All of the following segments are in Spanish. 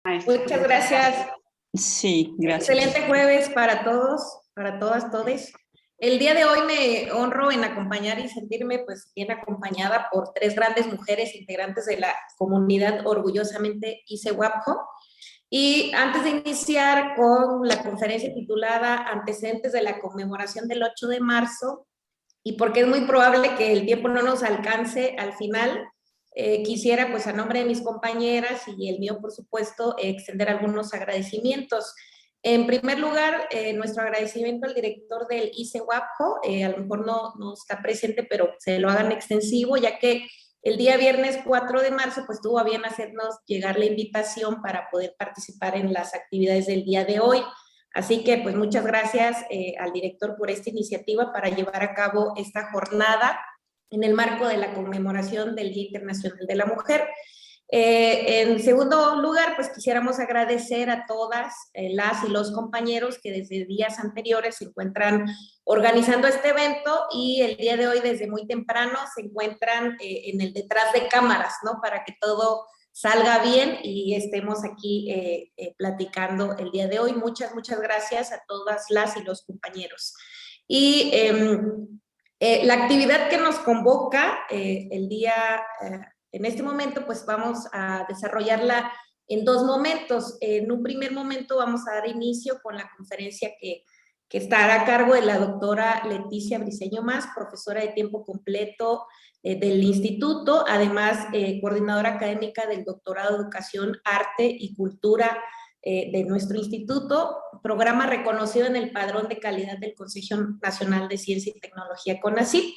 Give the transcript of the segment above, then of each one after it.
Maestra. Muchas gracias. Sí, gracias. Excelente jueves para todos, para todas, todes. El día de hoy me honro en acompañar y sentirme pues bien acompañada por 3 grandes mujeres integrantes de la comunidad orgullosamente ICEWAPJO. Y antes de iniciar con la conferencia titulada Antecedentes de la conmemoración del 8 de marzo, y porque es muy probable que el tiempo no nos alcance al final, quisiera, pues a nombre de mis compañeras y el mío, por supuesto, extender algunos agradecimientos. En primer lugar, nuestro agradecimiento al director del ICEWAPJO, a lo mejor no está presente, pero se lo hagan extensivo, ya que el día viernes 4 de marzo, pues tuvo a bien hacernos llegar la invitación para poder participar en las actividades del día de hoy. Así que, pues, muchas gracias al director por esta iniciativa para llevar a cabo esta jornada en el marco de la conmemoración del Día Internacional de la Mujer. En segundo lugar, pues quisiéramos agradecer a todas las y los compañeros que desde días anteriores se encuentran organizando este evento y el día de hoy desde muy temprano se encuentran en el detrás de cámaras, ¿no? Para que todo salga bien y estemos aquí platicando el día de hoy. Muchas gracias a todas las y los compañeros. Y la actividad que nos convoca el día, en este momento, pues vamos a desarrollarla en 2 momentos. En un primer momento vamos a dar inicio con la conferencia que estará a cargo de la doctora Leticia Briceño Mas, profesora de tiempo completo del instituto, además coordinadora académica del doctorado de Educación, Arte y Cultura de nuestro instituto, programa reconocido en el Padrón de Calidad del Consejo Nacional de Ciencia y Tecnología, CONACYT.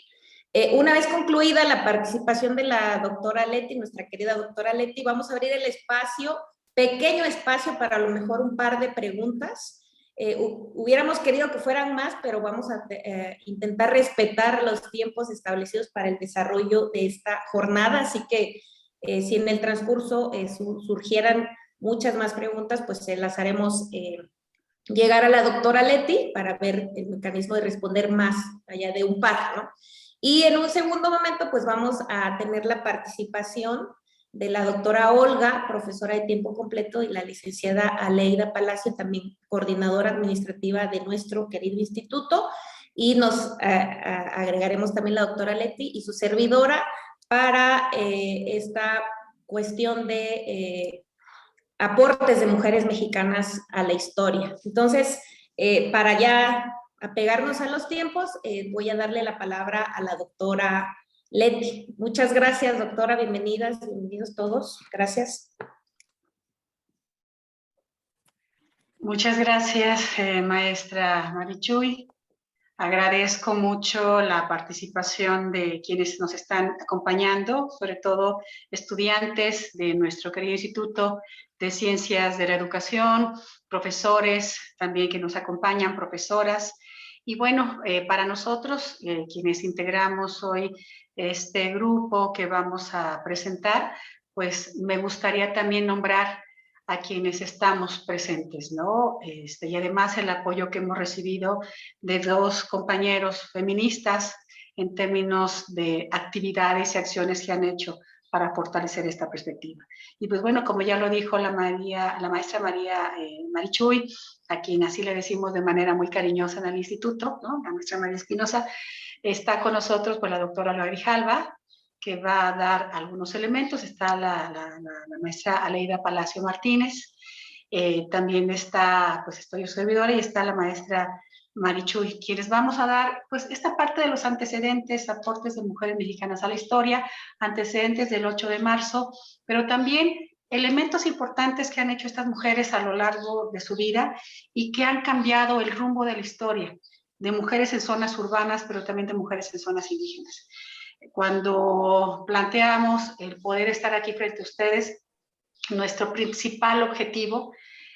Una vez concluida la participación de la doctora Leti, nuestra querida doctora Leti, vamos a abrir el espacio, pequeño espacio para a lo mejor un par de preguntas. Hubiéramos querido que fueran más, pero vamos a intentar respetar los tiempos establecidos para el desarrollo de esta jornada, así que si en el transcurso surgieran muchas más preguntas, pues se las haremos llegar a la doctora Leti para ver el mecanismo de responder más allá de un par, ¿no? Y en un segundo momento, pues vamos a tener la participación de la doctora Olga, profesora de tiempo completo, y la licenciada Aleida Palacio, también coordinadora administrativa de nuestro querido instituto, y nos agregaremos también la doctora Leti y su servidora para esta cuestión de aportes de mujeres mexicanas a la historia. Entonces, para ya apegarnos a los tiempos, voy a darle la palabra a la doctora Leti. Muchas gracias, doctora. Bienvenidas, bienvenidos todos. Gracias. Muchas gracias, maestra Marichuy. Agradezco mucho la participación de quienes nos están acompañando, sobre todo estudiantes de nuestro querido Instituto de Ciencias de la Educación, profesores también que nos acompañan, profesoras. Y bueno, para nosotros, quienes integramos hoy este grupo que vamos a presentar, pues me gustaría también nombrar a quienes estamos presentes, ¿no? Y además el apoyo que hemos recibido de 2 compañeros feministas en términos de actividades y acciones que han hecho para fortalecer esta perspectiva. Y pues bueno, como ya lo dijo la maestra María Marichuy, a quien así le decimos de manera muy cariñosa en el instituto, ¿no? La maestra María Espinosa, está con nosotros pues la doctora Laura Grijalva, que va a dar algunos elementos. Está la maestra Aleida Palacio Martínez, también está, pues estoy yo servidora, y está la maestra Marichuy, quienes vamos a dar, pues, esta parte de los antecedentes, aportes de mujeres mexicanas a la historia, antecedentes del 8 de marzo, pero también elementos importantes que han hecho estas mujeres a lo largo de su vida y que han cambiado el rumbo de la historia, de mujeres en zonas urbanas, pero también de mujeres en zonas indígenas. Cuando planteamos el poder estar aquí frente a ustedes, nuestro principal objetivo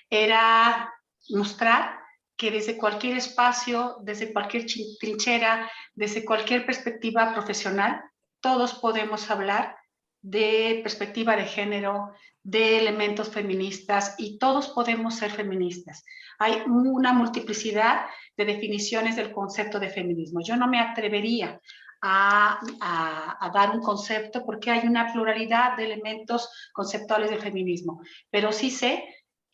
era mostrar que desde cualquier espacio, desde cualquier trinchera, desde cualquier perspectiva profesional, todos podemos hablar de perspectiva de género, de elementos feministas, y todos podemos ser feministas. Hay una multiplicidad de definiciones del concepto de feminismo. Yo no me atrevería a dar un concepto porque hay una pluralidad de elementos conceptuales del feminismo, pero sí sé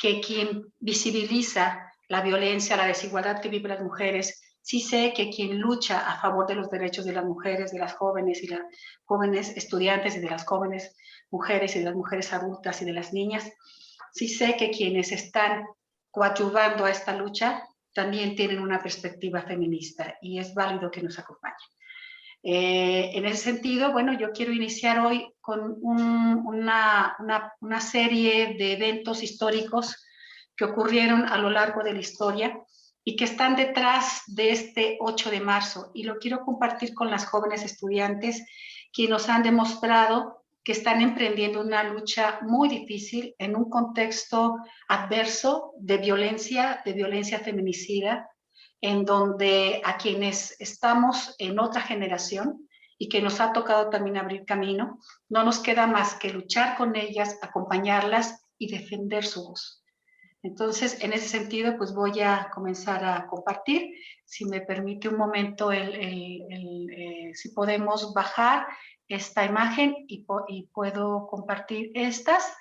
que quien visibiliza la violencia, la desigualdad que viven las mujeres, sí sé que quien lucha a favor de los derechos de las mujeres, de las jóvenes y las jóvenes estudiantes y de las jóvenes mujeres y de las mujeres adultas y de las niñas, sí sé que quienes están coadyuvando a esta lucha también tienen una perspectiva feminista y es válido que nos acompañen. En ese sentido, bueno, yo quiero iniciar hoy con una serie de eventos históricos que ocurrieron a lo largo de la historia y que están detrás de este 8 de marzo. Y lo quiero compartir con las jóvenes estudiantes que nos han demostrado que están emprendiendo una lucha muy difícil en un contexto adverso de violencia feminicida, en donde a quienes estamos en otra generación y que nos ha tocado también abrir camino, no nos queda más que luchar con ellas, acompañarlas y defender su voz. Entonces, en ese sentido, pues voy a comenzar a compartir. Si me permite un momento, si podemos bajar esta imagen y puedo compartir estas.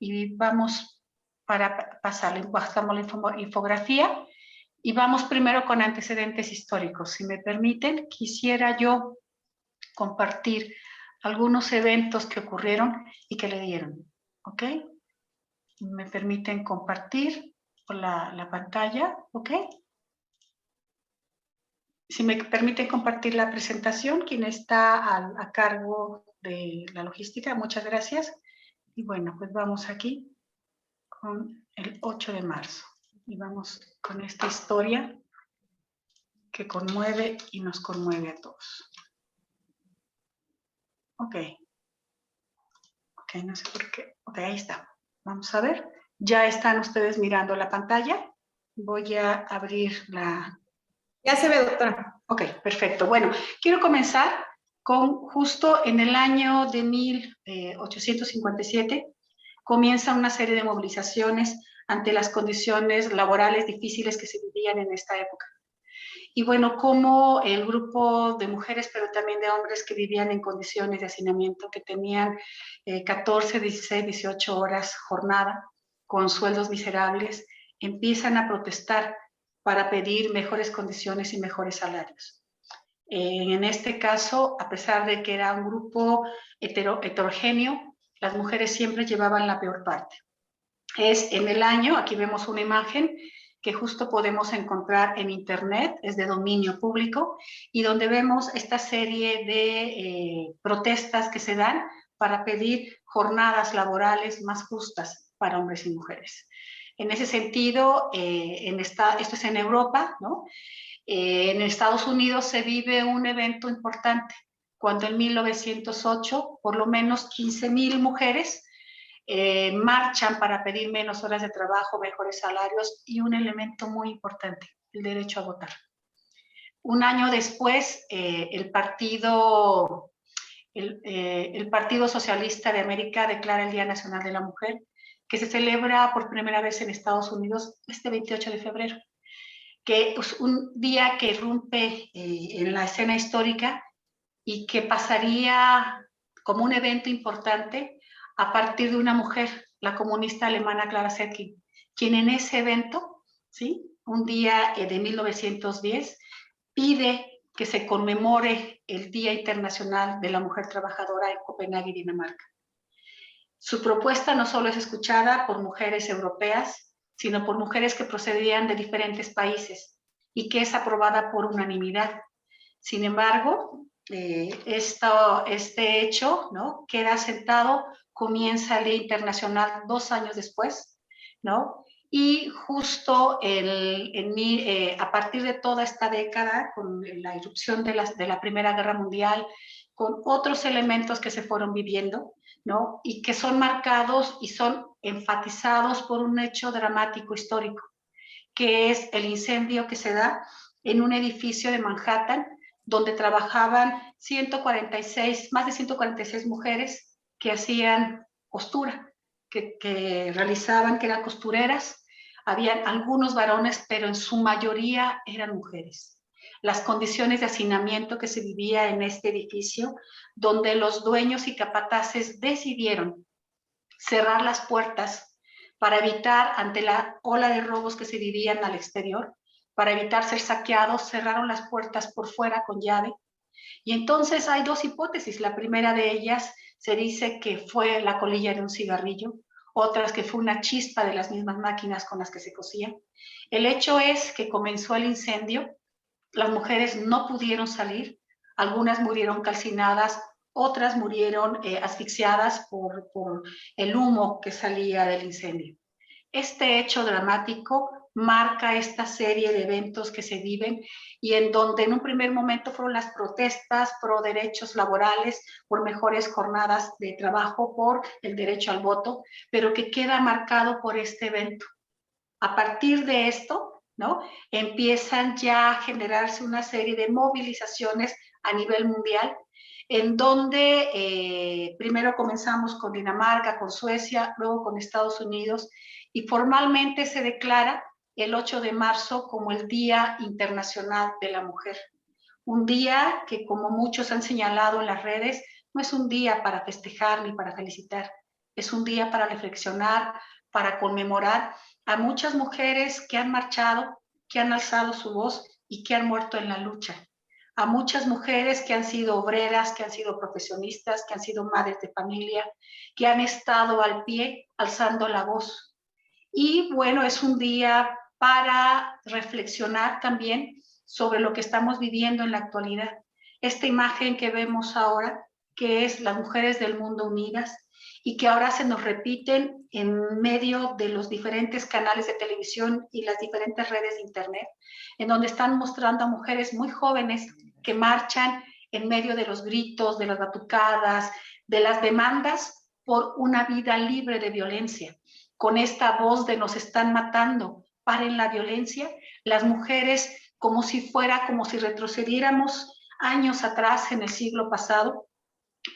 Y vamos para pasarle, bajamos la infografía. Y vamos primero con antecedentes históricos. Si me permiten, quisiera yo compartir algunos eventos que ocurrieron y que le dieron. ¿Ok? Me permiten compartir la pantalla. ¿Ok? Si me permiten compartir la presentación, quien está a cargo de la logística, muchas gracias. Y bueno, pues vamos aquí con el 8 de marzo. Y vamos con esta historia que conmueve y nos conmueve a todos. Ok, no sé por qué. Ok, ahí está. Vamos a ver. Ya están ustedes mirando la pantalla. Voy a abrir la... Ya se ve, doctora. Ok, perfecto. Bueno, quiero comenzar con justo en el año de 1857, comienza una serie de movilizaciones ante las condiciones laborales difíciles que se vivían en esta época. Y bueno, como el grupo de mujeres, pero también de hombres que vivían en condiciones de hacinamiento, que tenían 14, 16, 18 horas jornada, con sueldos miserables, empiezan a protestar para pedir mejores condiciones y mejores salarios. En este caso, a pesar de que era un grupo heterogéneo, las mujeres siempre llevaban la peor parte. Es en el año, aquí vemos una imagen que justo podemos encontrar en internet, es de dominio público, y donde vemos esta serie de protestas que se dan para pedir jornadas laborales más justas para hombres y mujeres. En ese sentido, esto es en Europa, ¿no? En Estados Unidos se vive un evento importante, cuando en 1908 por lo menos 15,000 mujeres marchan para pedir menos horas de trabajo, mejores salarios y un elemento muy importante, el derecho a votar. Un año después, el Partido Socialista de América declara el Día Nacional de la Mujer, que se celebra por primera vez en Estados Unidos este 28 de febrero, que es un día que irrumpe en la escena histórica y que pasaría como un evento importante a partir de una mujer, la comunista alemana Clara Zetkin, quien en ese evento, ¿sí?, un día de 1910, pide que se conmemore el Día Internacional de la Mujer Trabajadora en Copenhague, Dinamarca. Su propuesta no solo es escuchada por mujeres europeas, sino por mujeres que procedían de diferentes países y que es aprobada por unanimidad. Sin embargo, este hecho, ¿no?, queda sentado, comienza el Día Internacional 2 años después, ¿no? Y justo a partir de toda esta década, con la irrupción de la Primera Guerra Mundial, con otros elementos que se fueron viviendo, ¿no?, y que son marcados y son enfatizados por un hecho dramático histórico, que es el incendio que se da en un edificio de Manhattan, donde trabajaban más de 146 mujeres que hacían costura, que realizaban, que eran costureras. Habían algunos varones, pero en su mayoría eran mujeres. Las condiciones de hacinamiento que se vivía en este edificio, donde los dueños y capataces decidieron cerrar las puertas para evitar, ante la ola de robos que se vivían al exterior, para evitar ser saqueados, cerraron las puertas por fuera con llave. Y entonces hay dos hipótesis. La primera de ellas se dice que fue la colilla de un cigarrillo, otras que fue una chispa de las mismas máquinas con las que se cosían. El hecho es que comenzó el incendio, las mujeres no pudieron salir, algunas murieron calcinadas, otras murieron asfixiadas por el humo que salía del incendio. Este hecho dramático marca esta serie de eventos que se viven y en donde en un primer momento fueron las protestas pro derechos laborales, por mejores jornadas de trabajo, por el derecho al voto, pero que queda marcado por este evento. A partir de esto, ¿no? Empiezan ya a generarse una serie de movilizaciones a nivel mundial, en donde primero comenzamos con Dinamarca, con Suecia, luego con Estados Unidos, y formalmente se declara el 8 de marzo como el Día Internacional de la Mujer. Un día que, como muchos han señalado en las redes, no es un día para festejar ni para felicitar, es un día para reflexionar, para conmemorar a muchas mujeres que han marchado, que han alzado su voz y que han muerto en la lucha. A muchas mujeres que han sido obreras, que han sido profesionistas, que han sido madres de familia, que han estado al pie alzando la voz. Y bueno, es un día para reflexionar también sobre lo que estamos viviendo en la actualidad. Esta imagen que vemos ahora, que es las mujeres del mundo unidas y que ahora se nos repiten en medio de los diferentes canales de televisión y las diferentes redes de internet, en donde están mostrando a mujeres muy jóvenes que marchan en medio de los gritos, de las batucadas, de las demandas por una vida libre de violencia. Con esta voz de nos están matando, paren la violencia, las mujeres como si retrocediéramos años atrás en el siglo pasado,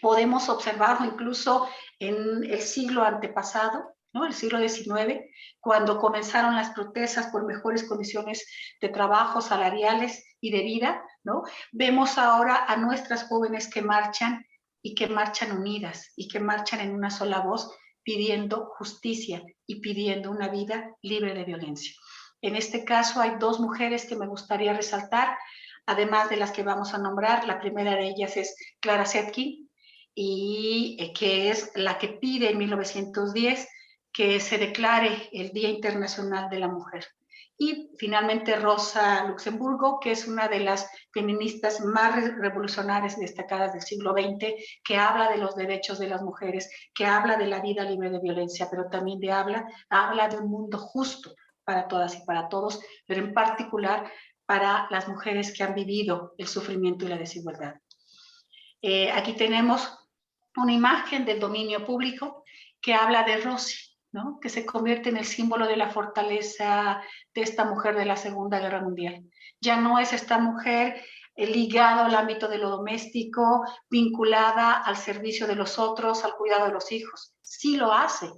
podemos observarlo incluso en el siglo antepasado, ¿no? El siglo XIX, cuando comenzaron las protestas por mejores condiciones de trabajo, salariales y de vida, ¿no? Vemos ahora a nuestras jóvenes que marchan y que marchan unidas y que marchan en una sola voz pidiendo justicia y pidiendo una vida libre de violencia. En este caso hay dos mujeres que me gustaría resaltar, además de las que vamos a nombrar. La primera de ellas es Clara Zetkin, y que es la que pide en 1910 que se declare el Día Internacional de la Mujer. Y finalmente Rosa Luxemburgo, que es una de las feministas más revolucionarias y destacadas del siglo XX, que habla de los derechos de las mujeres, que habla de la vida libre de violencia, pero también habla de un mundo justo para todas y para todos, pero en particular para las mujeres que han vivido el sufrimiento y la desigualdad. Aquí tenemos una imagen del dominio público que habla de Rosy, ¿no? Que se convierte en el símbolo de la fortaleza de esta mujer de la Segunda Guerra Mundial. Ya no es esta mujer ligada al ámbito de lo doméstico, vinculada al servicio de los otros, al cuidado de los hijos. Sí lo hace,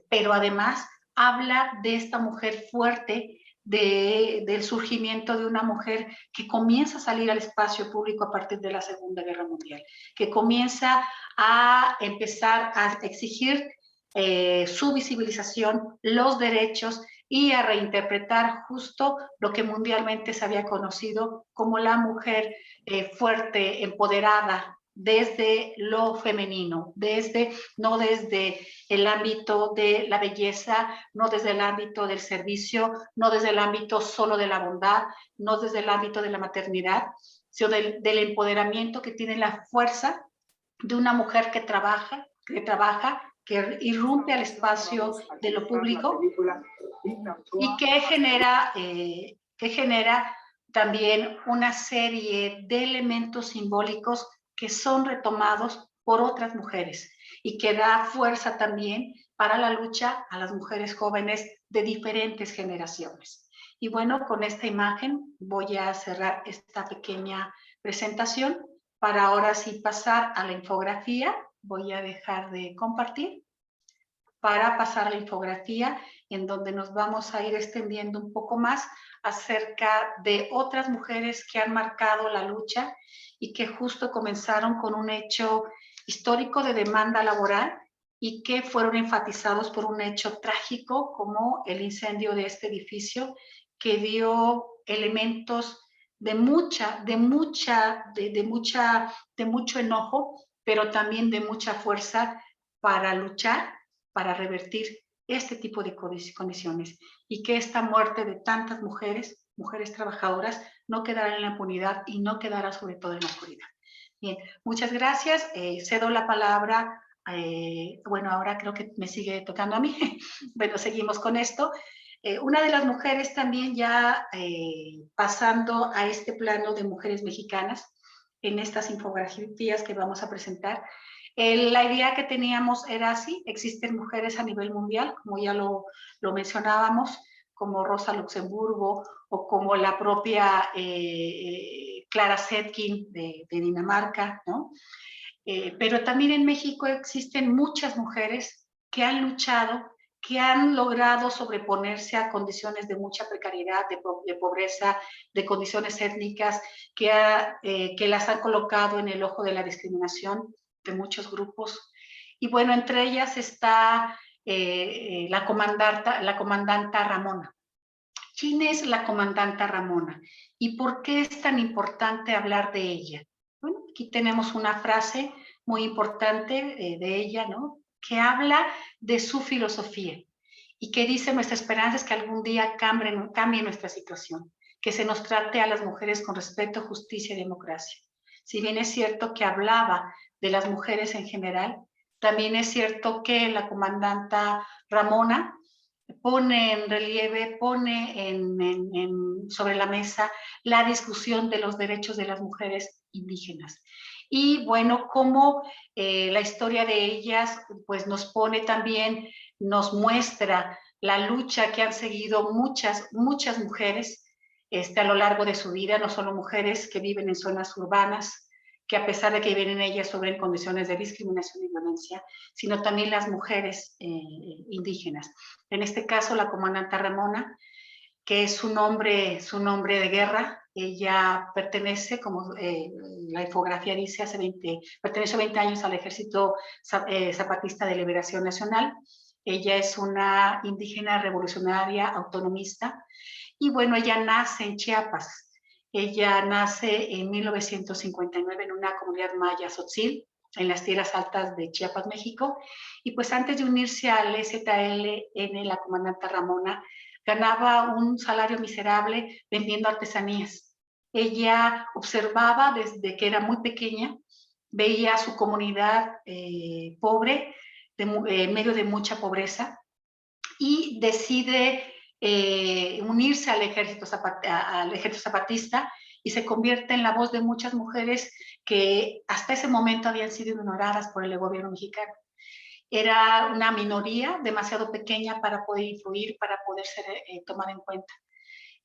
pero además habla de esta mujer fuerte, del surgimiento de una mujer que comienza a salir al espacio público a partir de la Segunda Guerra Mundial, que comienza a empezar a exigir su visibilización, los derechos y a reinterpretar justo lo que mundialmente se había conocido como la mujer fuerte, empoderada, desde lo femenino, no desde el ámbito de la belleza, no desde el ámbito del servicio, no desde el ámbito solo de la bondad, no desde el ámbito de la maternidad, sino del empoderamiento que tiene la fuerza de una mujer que trabaja, que irrumpe al espacio de lo público y que genera también una serie de elementos simbólicos que son retomados por otras mujeres y que da fuerza también para la lucha a las mujeres jóvenes de diferentes generaciones. Y bueno, con esta imagen voy a cerrar esta pequeña presentación para ahora sí pasar a la infografía. Voy a dejar de compartir para pasar a la infografía, en donde nos vamos a ir extendiendo un poco más acerca de otras mujeres que han marcado la lucha y que justo comenzaron con un hecho histórico de demanda laboral y que fueron enfatizados por un hecho trágico como el incendio de este edificio, que dio elementos de mucho enojo, pero también de mucha fuerza para luchar, para revertir este tipo de condiciones, y que esta muerte de tantas mujeres trabajadoras, no quedará en la impunidad y no quedará sobre todo en la oscuridad. Bien, muchas gracias. Cedo la palabra. Bueno, ahora creo que me sigue tocando a mí. Bueno, seguimos con esto. Una de las mujeres también ya pasando a este plano de mujeres mexicanas en estas infografías que vamos a presentar. La idea que teníamos era así: existen mujeres a nivel mundial, como ya lo mencionábamos, como Rosa Luxemburgo o como la propia Clara Zetkin de Dinamarca, ¿no? Pero también en México existen muchas mujeres que han luchado, que han logrado sobreponerse a condiciones de mucha precariedad, de pobreza, de condiciones étnicas, que las han colocado en el ojo de la discriminación de muchos grupos. Y bueno, entre ellas está la comandanta Ramona. ¿Quién es la comandanta Ramona? ¿Y por qué es tan importante hablar de ella? Bueno, aquí tenemos una frase muy importante de ella, ¿no? Que habla de su filosofía y que dice: nuestra esperanza es que algún día cambie nuestra situación, que se nos trate a las mujeres con respeto, justicia y democracia. Si bien es cierto que hablaba de las mujeres en general, también es cierto que la comandanta Ramona pone en relieve, sobre la mesa la discusión de los derechos de las mujeres indígenas. Y bueno, como la historia de ellas pues nos pone también, nos muestra la lucha que han seguido muchas mujeres a lo largo de su vida, no solo mujeres que viven en zonas urbanas, que a pesar de que viven en ellas sufren condiciones de discriminación y violencia, sino también las mujeres indígenas. En este caso, la comandante Ramona, que es su nombre de guerra. Ella pertenece, como la infografía dice, pertenece 20 años al Ejército Zapatista de Liberación Nacional. Ella es una indígena revolucionaria autonomista. Y bueno, ella nace en Chiapas. Ella nace en 1959 en una comunidad maya tzotzil, en las tierras altas de Chiapas, México. Y pues antes de unirse al EZLN, la comandante Ramona ganaba un salario miserable vendiendo artesanías. Ella observaba desde que era muy pequeña, veía a su comunidad pobre, en medio de mucha pobreza, y decide unirse al ejército zapatista y se convierte en la voz de muchas mujeres que hasta ese momento habían sido ignoradas por el gobierno mexicano. Era una minoría demasiado pequeña para poder influir, para poder ser tomada en cuenta.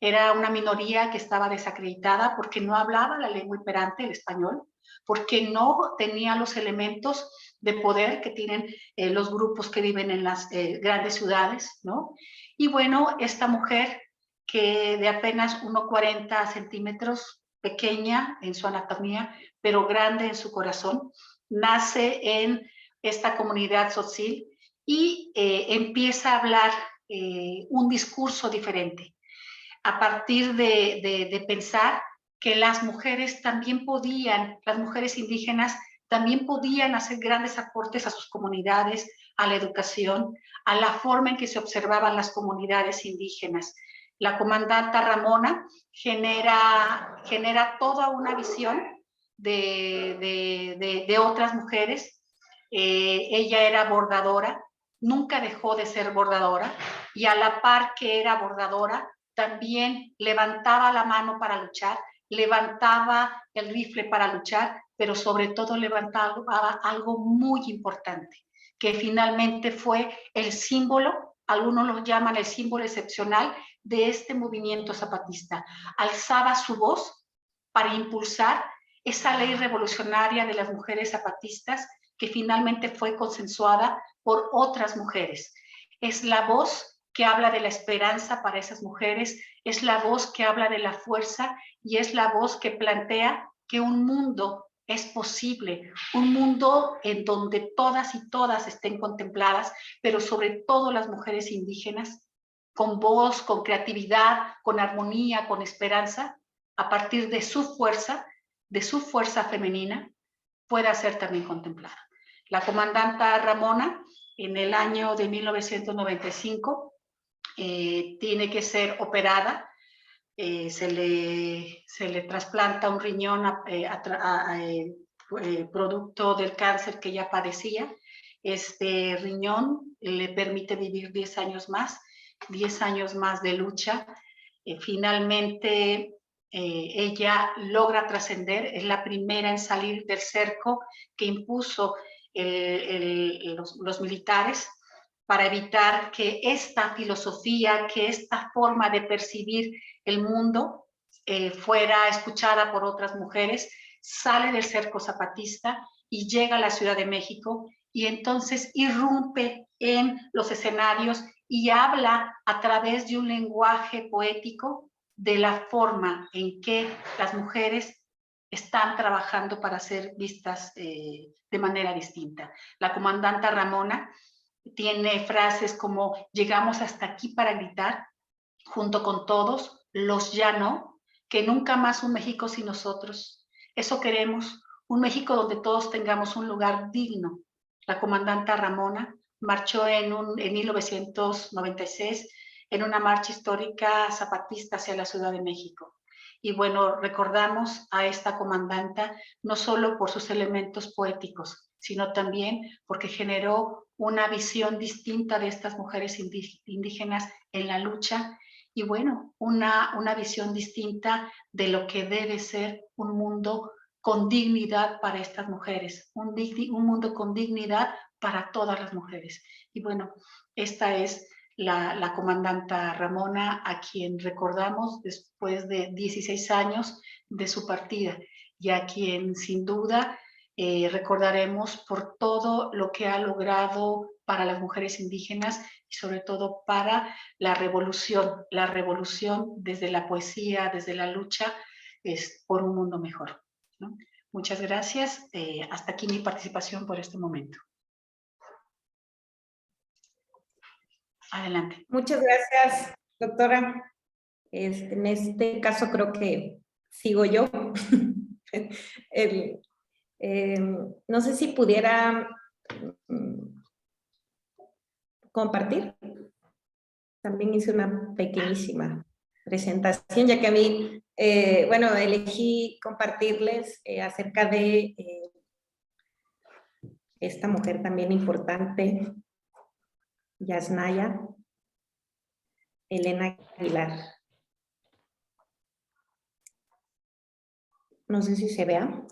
Era una minoría que estaba desacreditada porque no hablaba la lengua imperante, el español, porque no tenía los elementos de poder que tienen los grupos que viven en las grandes ciudades, ¿no? Y bueno, esta mujer que de apenas 1,40 centímetros, pequeña en su anatomía, pero grande en su corazón, nace en esta comunidad tzotzil y empieza a hablar un discurso diferente, a partir de pensar que las mujeres también podían, las mujeres indígenas también podían hacer grandes aportes a sus comunidades, a la educación, a la forma en que se observaban las comunidades indígenas. La comandante Ramona genera toda una visión de otras mujeres. Ella era bordadora, nunca dejó de ser bordadora, y a la par que era bordadora, también levantaba la mano para luchar, levantaba el rifle para luchar, pero sobre todo levantaba algo muy importante, que finalmente fue el símbolo, algunos lo llaman el símbolo excepcional de este movimiento zapatista. Alzaba su voz para impulsar esa ley revolucionaria de las mujeres zapatistas que finalmente fue consensuada por otras mujeres. Es la voz que habla de la esperanza para esas mujeres, es la voz que habla de la fuerza y es la voz que plantea que un mundo es posible, un mundo en donde todas y todas estén contempladas, pero sobre todo las mujeres indígenas, con voz, con creatividad, con armonía, con esperanza, a partir de su fuerza femenina, pueda ser también contemplada. La comandanta Ramona, en el año de 1995, tiene que ser operada, se le trasplanta un riñón producto del cáncer que ella padecía. Este riñón le permite vivir 10 años más de lucha. Finalmente, ella logra trascender, es la primera en salir del cerco que impuso los militares para evitar que esta filosofía, que esta forma de percibir el mundo fuera escuchada por otras mujeres, sale del cerco zapatista y llega a la Ciudad de México y entonces irrumpe en los escenarios y habla a través de un lenguaje poético de la forma en que las mujeres están trabajando para ser vistas de manera distinta. La comandanta Ramona tiene frases como llegamos hasta aquí para gritar, junto con todos, los ya no, que nunca más un México sin nosotros. Eso queremos, un México donde todos tengamos un lugar digno. La comandanta Ramona marchó en 1996 en una marcha histórica zapatista hacia la Ciudad de México. Y bueno, recordamos a esta comandanta no solo por sus elementos poéticos, sino también porque generó una visión distinta de estas mujeres indígenas en la lucha y bueno, una visión distinta de lo que debe ser un mundo con dignidad para estas mujeres, un mundo con dignidad para todas las mujeres. Y bueno, esta es la comandanta Ramona, a quien recordamos después de 16 años de su partida y a quien sin duda recordaremos por todo lo que ha logrado para las mujeres indígenas y sobre todo para la revolución desde la poesía, desde la lucha, es por un mundo mejor, ¿no? Muchas gracias. Hasta aquí mi participación por este momento. Adelante. Muchas gracias, doctora. En este caso creo que sigo yo. No sé si pudiera compartir. También hice una pequeñísima presentación, ya que a mí, bueno, elegí compartirles acerca de esta mujer también importante, Yasnaya Elena Aguilar. No sé si se vea.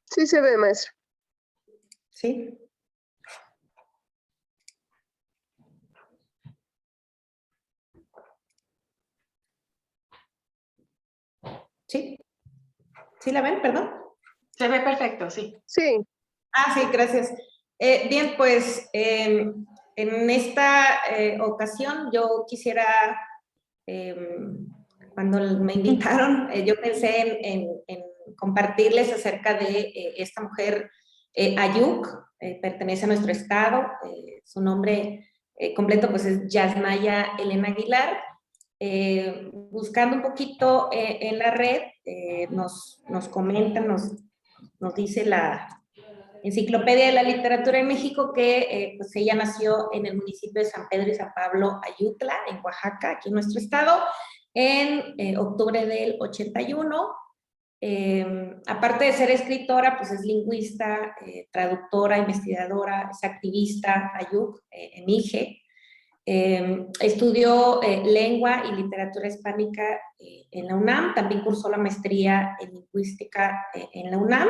Sí se ve, maestra. Sí. ¿Sí? ¿Sí la ven? Perdón. Se ve perfecto, sí. Sí. Ah, sí, gracias. Bien, pues en esta ocasión yo quisiera, cuando me invitaron, yo pensé en compartirles acerca de esta mujer, Ayuk, pertenece a nuestro estado, su nombre completo pues es Yasnaya Elena Aguilar. Buscando un poquito en la red, nos comentan, nos dice la Enciclopedia de la Literatura en México que pues ella nació en el municipio de San Pedro y San Pablo, Ayutla, en Oaxaca, aquí en nuestro estado, en octubre del 81. Aparte de ser escritora, pues es lingüista, traductora, investigadora, es activista, Ayuk, en IGE. Estudió lengua y literatura hispánica en la UNAM, también cursó la maestría en lingüística en la UNAM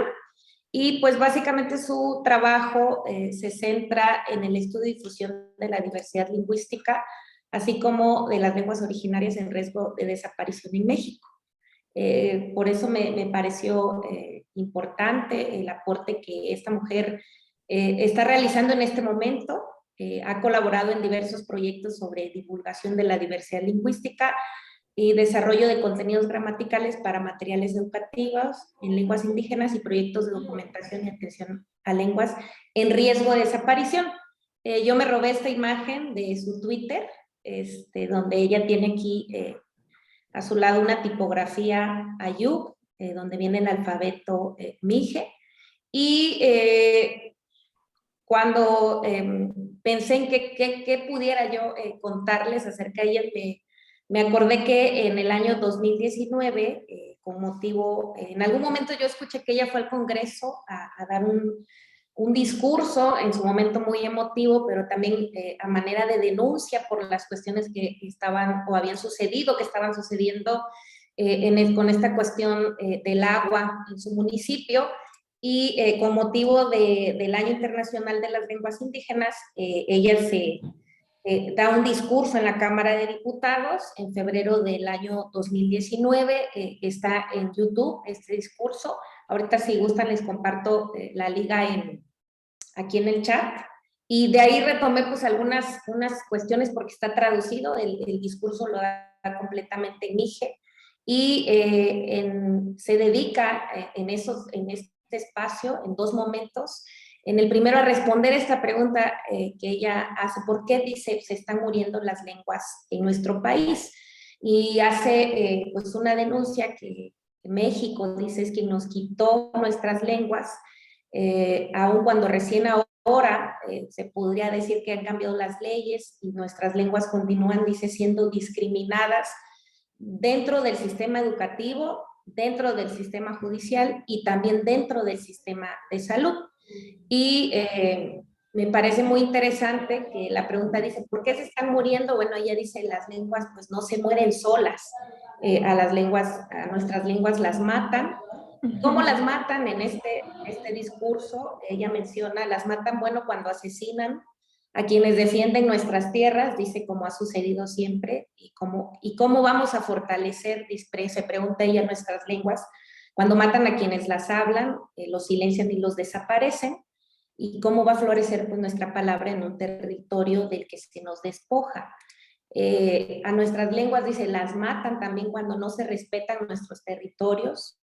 y pues básicamente su trabajo se centra en el estudio y difusión de la diversidad lingüística, así como de las lenguas originarias en riesgo de desaparición en México. Por eso me pareció importante el aporte que esta mujer está realizando en este momento. Ha colaborado en diversos proyectos sobre divulgación de la diversidad lingüística, y desarrollo de contenidos gramaticales para materiales educativos en lenguas indígenas y proyectos de documentación y atención a lenguas en riesgo de desaparición. Yo me robé esta imagen de su Twitter, donde ella tiene aquí a su lado una tipografía Ayub, donde viene el alfabeto Mije, y cuando pensé en qué pudiera yo contarles acerca de ella, me acordé que en el año 2019, con motivo, en algún momento yo escuché que ella fue al Congreso a dar un discurso, en su momento muy emotivo, pero también a manera de denuncia por las cuestiones que estaban o habían sucedido, que estaban sucediendo con esta cuestión del agua en su municipio. Y con motivo del Año Internacional de las Lenguas Indígenas, ella da un discurso en la Cámara de Diputados en febrero del año 2019, está en YouTube este discurso. Ahorita si gustan les comparto la liga aquí en el chat. Y de ahí retomé pues unas cuestiones porque está traducido, el discurso lo da completamente en Mije, y se dedica en este espacio, en 2 momentos. En el primero a responder esta pregunta que ella hace, ¿por qué dice se están muriendo las lenguas en nuestro país? Y hace pues una denuncia que México, dice, es quien nos quitó nuestras lenguas, aun cuando recién ahora se podría decir que han cambiado las leyes y nuestras lenguas continúan, dice, siendo discriminadas dentro del sistema educativo, dentro del sistema judicial y también dentro del sistema de salud. Y me parece muy interesante que la pregunta dice, ¿por qué se están muriendo? Bueno, ella dice, las lenguas pues no se mueren solas, a nuestras lenguas las matan. ¿Cómo las matan? En este discurso ella menciona, las matan, bueno, cuando asesinan a quienes defienden nuestras tierras, dice, como ha sucedido siempre, y cómo vamos a fortalecer, se pregunta ella, nuestras lenguas, cuando matan a quienes las hablan, los silencian y los desaparecen, y cómo va a florecer pues, nuestra palabra en un territorio del que se nos despoja. A nuestras lenguas, dice, las matan también cuando no se respetan nuestros territorios,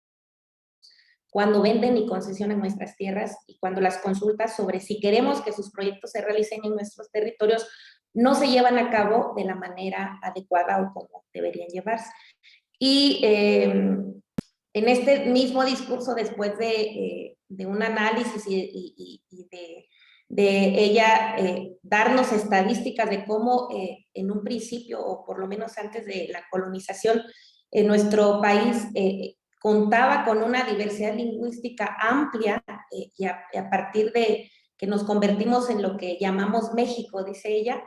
cuando venden y concesionan nuestras tierras y cuando las consultas sobre si queremos que sus proyectos se realicen en nuestros territorios no se llevan a cabo de la manera adecuada o como deberían llevarse. Y en este mismo discurso, después de un análisis y de ella darnos estadísticas de cómo en un principio, o por lo menos antes de la colonización, nuestro país contaba con una diversidad lingüística amplia y a partir de que nos convertimos en lo que llamamos México, dice ella,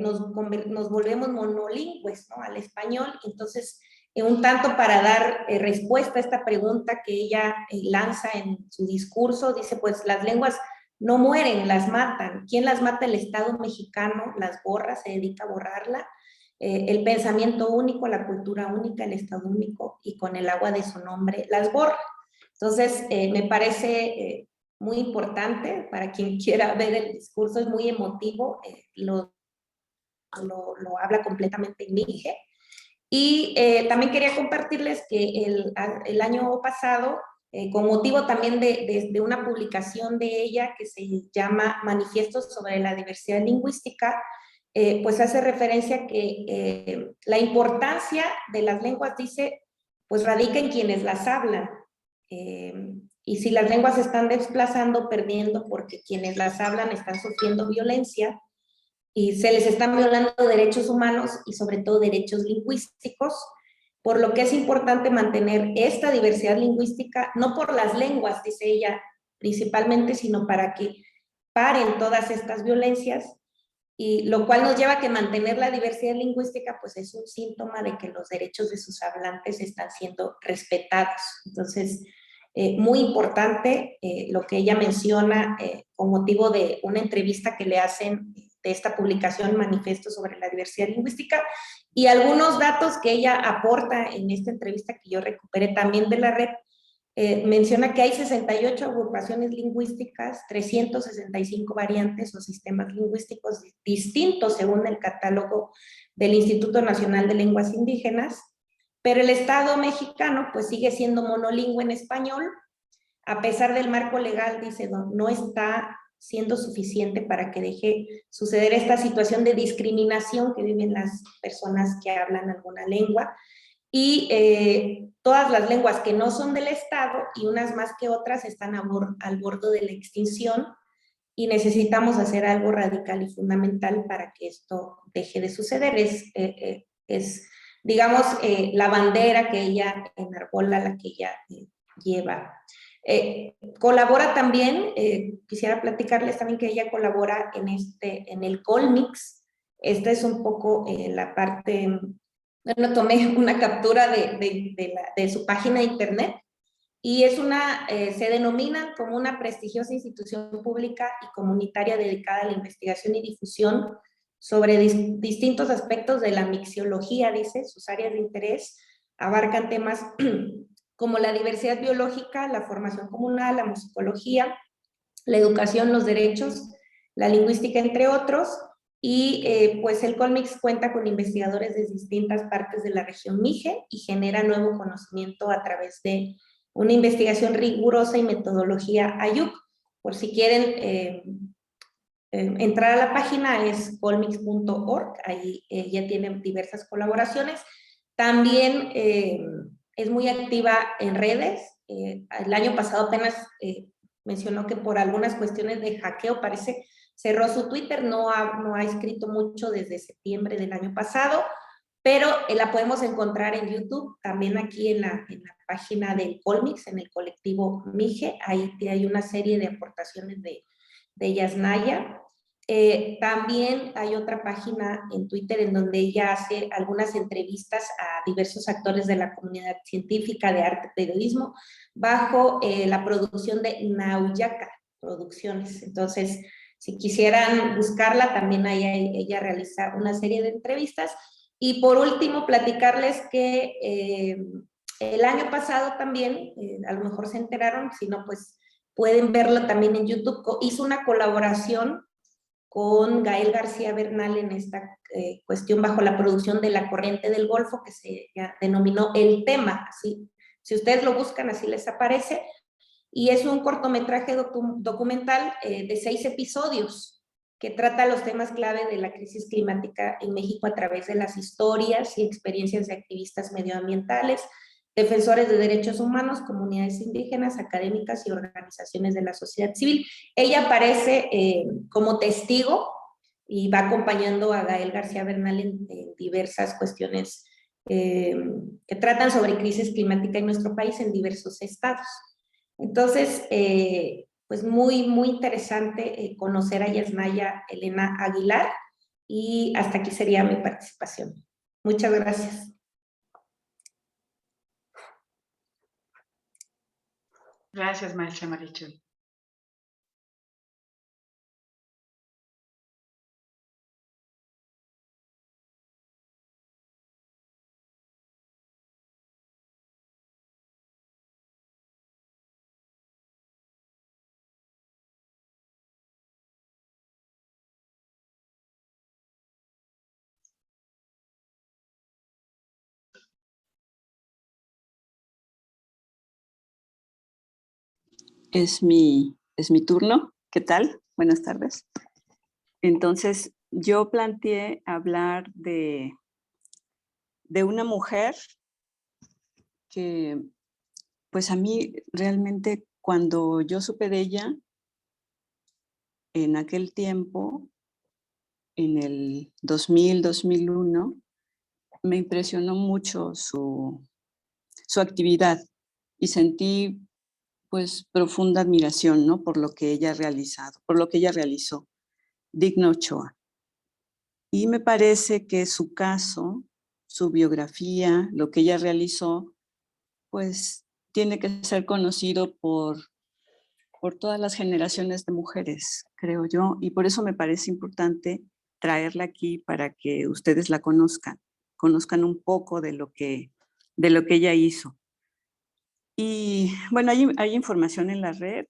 nos volvemos monolingües, ¿no? Al español. Entonces, un tanto para dar respuesta a esta pregunta que ella lanza en su discurso, dice, pues las lenguas no mueren, las matan. ¿Quién las mata? El Estado mexicano las borra, se dedica a borrarla. El pensamiento único, la cultura única, el Estado único, y con el agua de su nombre las borra. Entonces, me parece muy importante para quien quiera ver el discurso, es muy emotivo, lo habla completamente en Mije. Y también quería compartirles que el año pasado, con motivo también de una publicación de ella que se llama Manifiestos sobre la Diversidad Lingüística, pues hace referencia que la importancia de las lenguas, dice, pues radica en quienes las hablan. Y si las lenguas se están desplazando, perdiendo, porque quienes las hablan están sufriendo violencia y se les están violando derechos humanos y sobre todo derechos lingüísticos, por lo que es importante mantener esta diversidad lingüística, no por las lenguas, dice ella, principalmente, sino para que paren todas estas violencias, y lo cual nos lleva a que mantener la diversidad lingüística pues es un síntoma de que los derechos de sus hablantes están siendo respetados. Entonces, muy importante lo que ella menciona con motivo de una entrevista que le hacen de esta publicación Manifiesto sobre la Diversidad Lingüística, y algunos datos que ella aporta en esta entrevista que yo recuperé también de la red, menciona que hay 68 agrupaciones lingüísticas, 365 variantes o sistemas lingüísticos distintos según el catálogo del Instituto Nacional de Lenguas Indígenas, pero el Estado mexicano pues sigue siendo monolingüe en español, a pesar del marco legal, dice, no está siendo suficiente para que deje suceder esta situación de discriminación que viven las personas que hablan alguna lengua, y todas las lenguas que no son del Estado y unas más que otras están al borde de la extinción, y necesitamos hacer algo radical y fundamental para que esto deje de suceder. Es digamos, la bandera que ella enarbola, la que ella lleva. Colabora también, quisiera platicarles también que ella colabora en el Colmix. Esta es un poco la parte, bueno, tomé una captura de su página de internet, y es se denomina como una prestigiosa institución pública y comunitaria dedicada a la investigación y difusión sobre distintos aspectos de la mixiología, dice. Sus áreas de interés abarcan temas como la diversidad biológica, la formación comunal, la musicología, la educación, los derechos, la lingüística, entre otros. Y pues el Colmix cuenta con investigadores de distintas partes de la región Mije y genera nuevo conocimiento a través de una investigación rigurosa y metodología AYUC. Por si quieren entrar a la página, es colmix.org, ahí ya tienen diversas colaboraciones. También es muy activa en redes. El año pasado apenas mencionó que por algunas cuestiones de hackeo parece cerró su Twitter, no ha escrito mucho desde septiembre del año pasado, pero la podemos encontrar en YouTube, también aquí en la página del Colmix, en el colectivo Mije. Ahí hay una serie de aportaciones de Yasnaya. También hay otra página en Twitter en donde ella hace algunas entrevistas a diversos actores de la comunidad científica de arte y periodismo bajo la producción de Nauyaka Producciones. Entonces, si quisieran buscarla, también ahí ella realiza una serie de entrevistas. Y por último, platicarles que el año pasado también, a lo mejor se enteraron, si no, pues pueden verlo también en YouTube, hizo una colaboración con Gael García Bernal en esta cuestión bajo la producción de La Corriente del Golfo, que se denominó El Tema, así. Si ustedes lo buscan, así les aparece. Y es un cortometraje documental de 6 episodios que trata los temas clave de la crisis climática en México a través de las historias y experiencias de activistas medioambientales, defensores de derechos humanos, comunidades indígenas, académicas y organizaciones de la sociedad civil. Ella aparece como testigo y va acompañando a Gael García Bernal en diversas cuestiones que tratan sobre crisis climática en nuestro país en diversos estados. Entonces, pues muy interesante conocer a Yasnaya Elena Aguilar, y hasta aquí sería mi participación. Muchas gracias. Gracias, maestra Marichuy. Es mi turno. ¿Qué tal? Buenas tardes. Entonces, yo planteé hablar de una mujer que, pues a mí realmente cuando yo supe de ella, en aquel tiempo, en el 2000, 2001, me impresionó mucho su actividad y sentí pues profunda admiración, ¿no? Por lo que ella ha realizado, por lo que ella realizó, Digna Ochoa. Y me parece que su caso, su biografía, lo que ella realizó, pues tiene que ser conocido por todas las generaciones de mujeres, creo yo, y por eso me parece importante traerla aquí para que ustedes la conozcan un poco de lo que ella hizo. Y bueno, hay información en la red,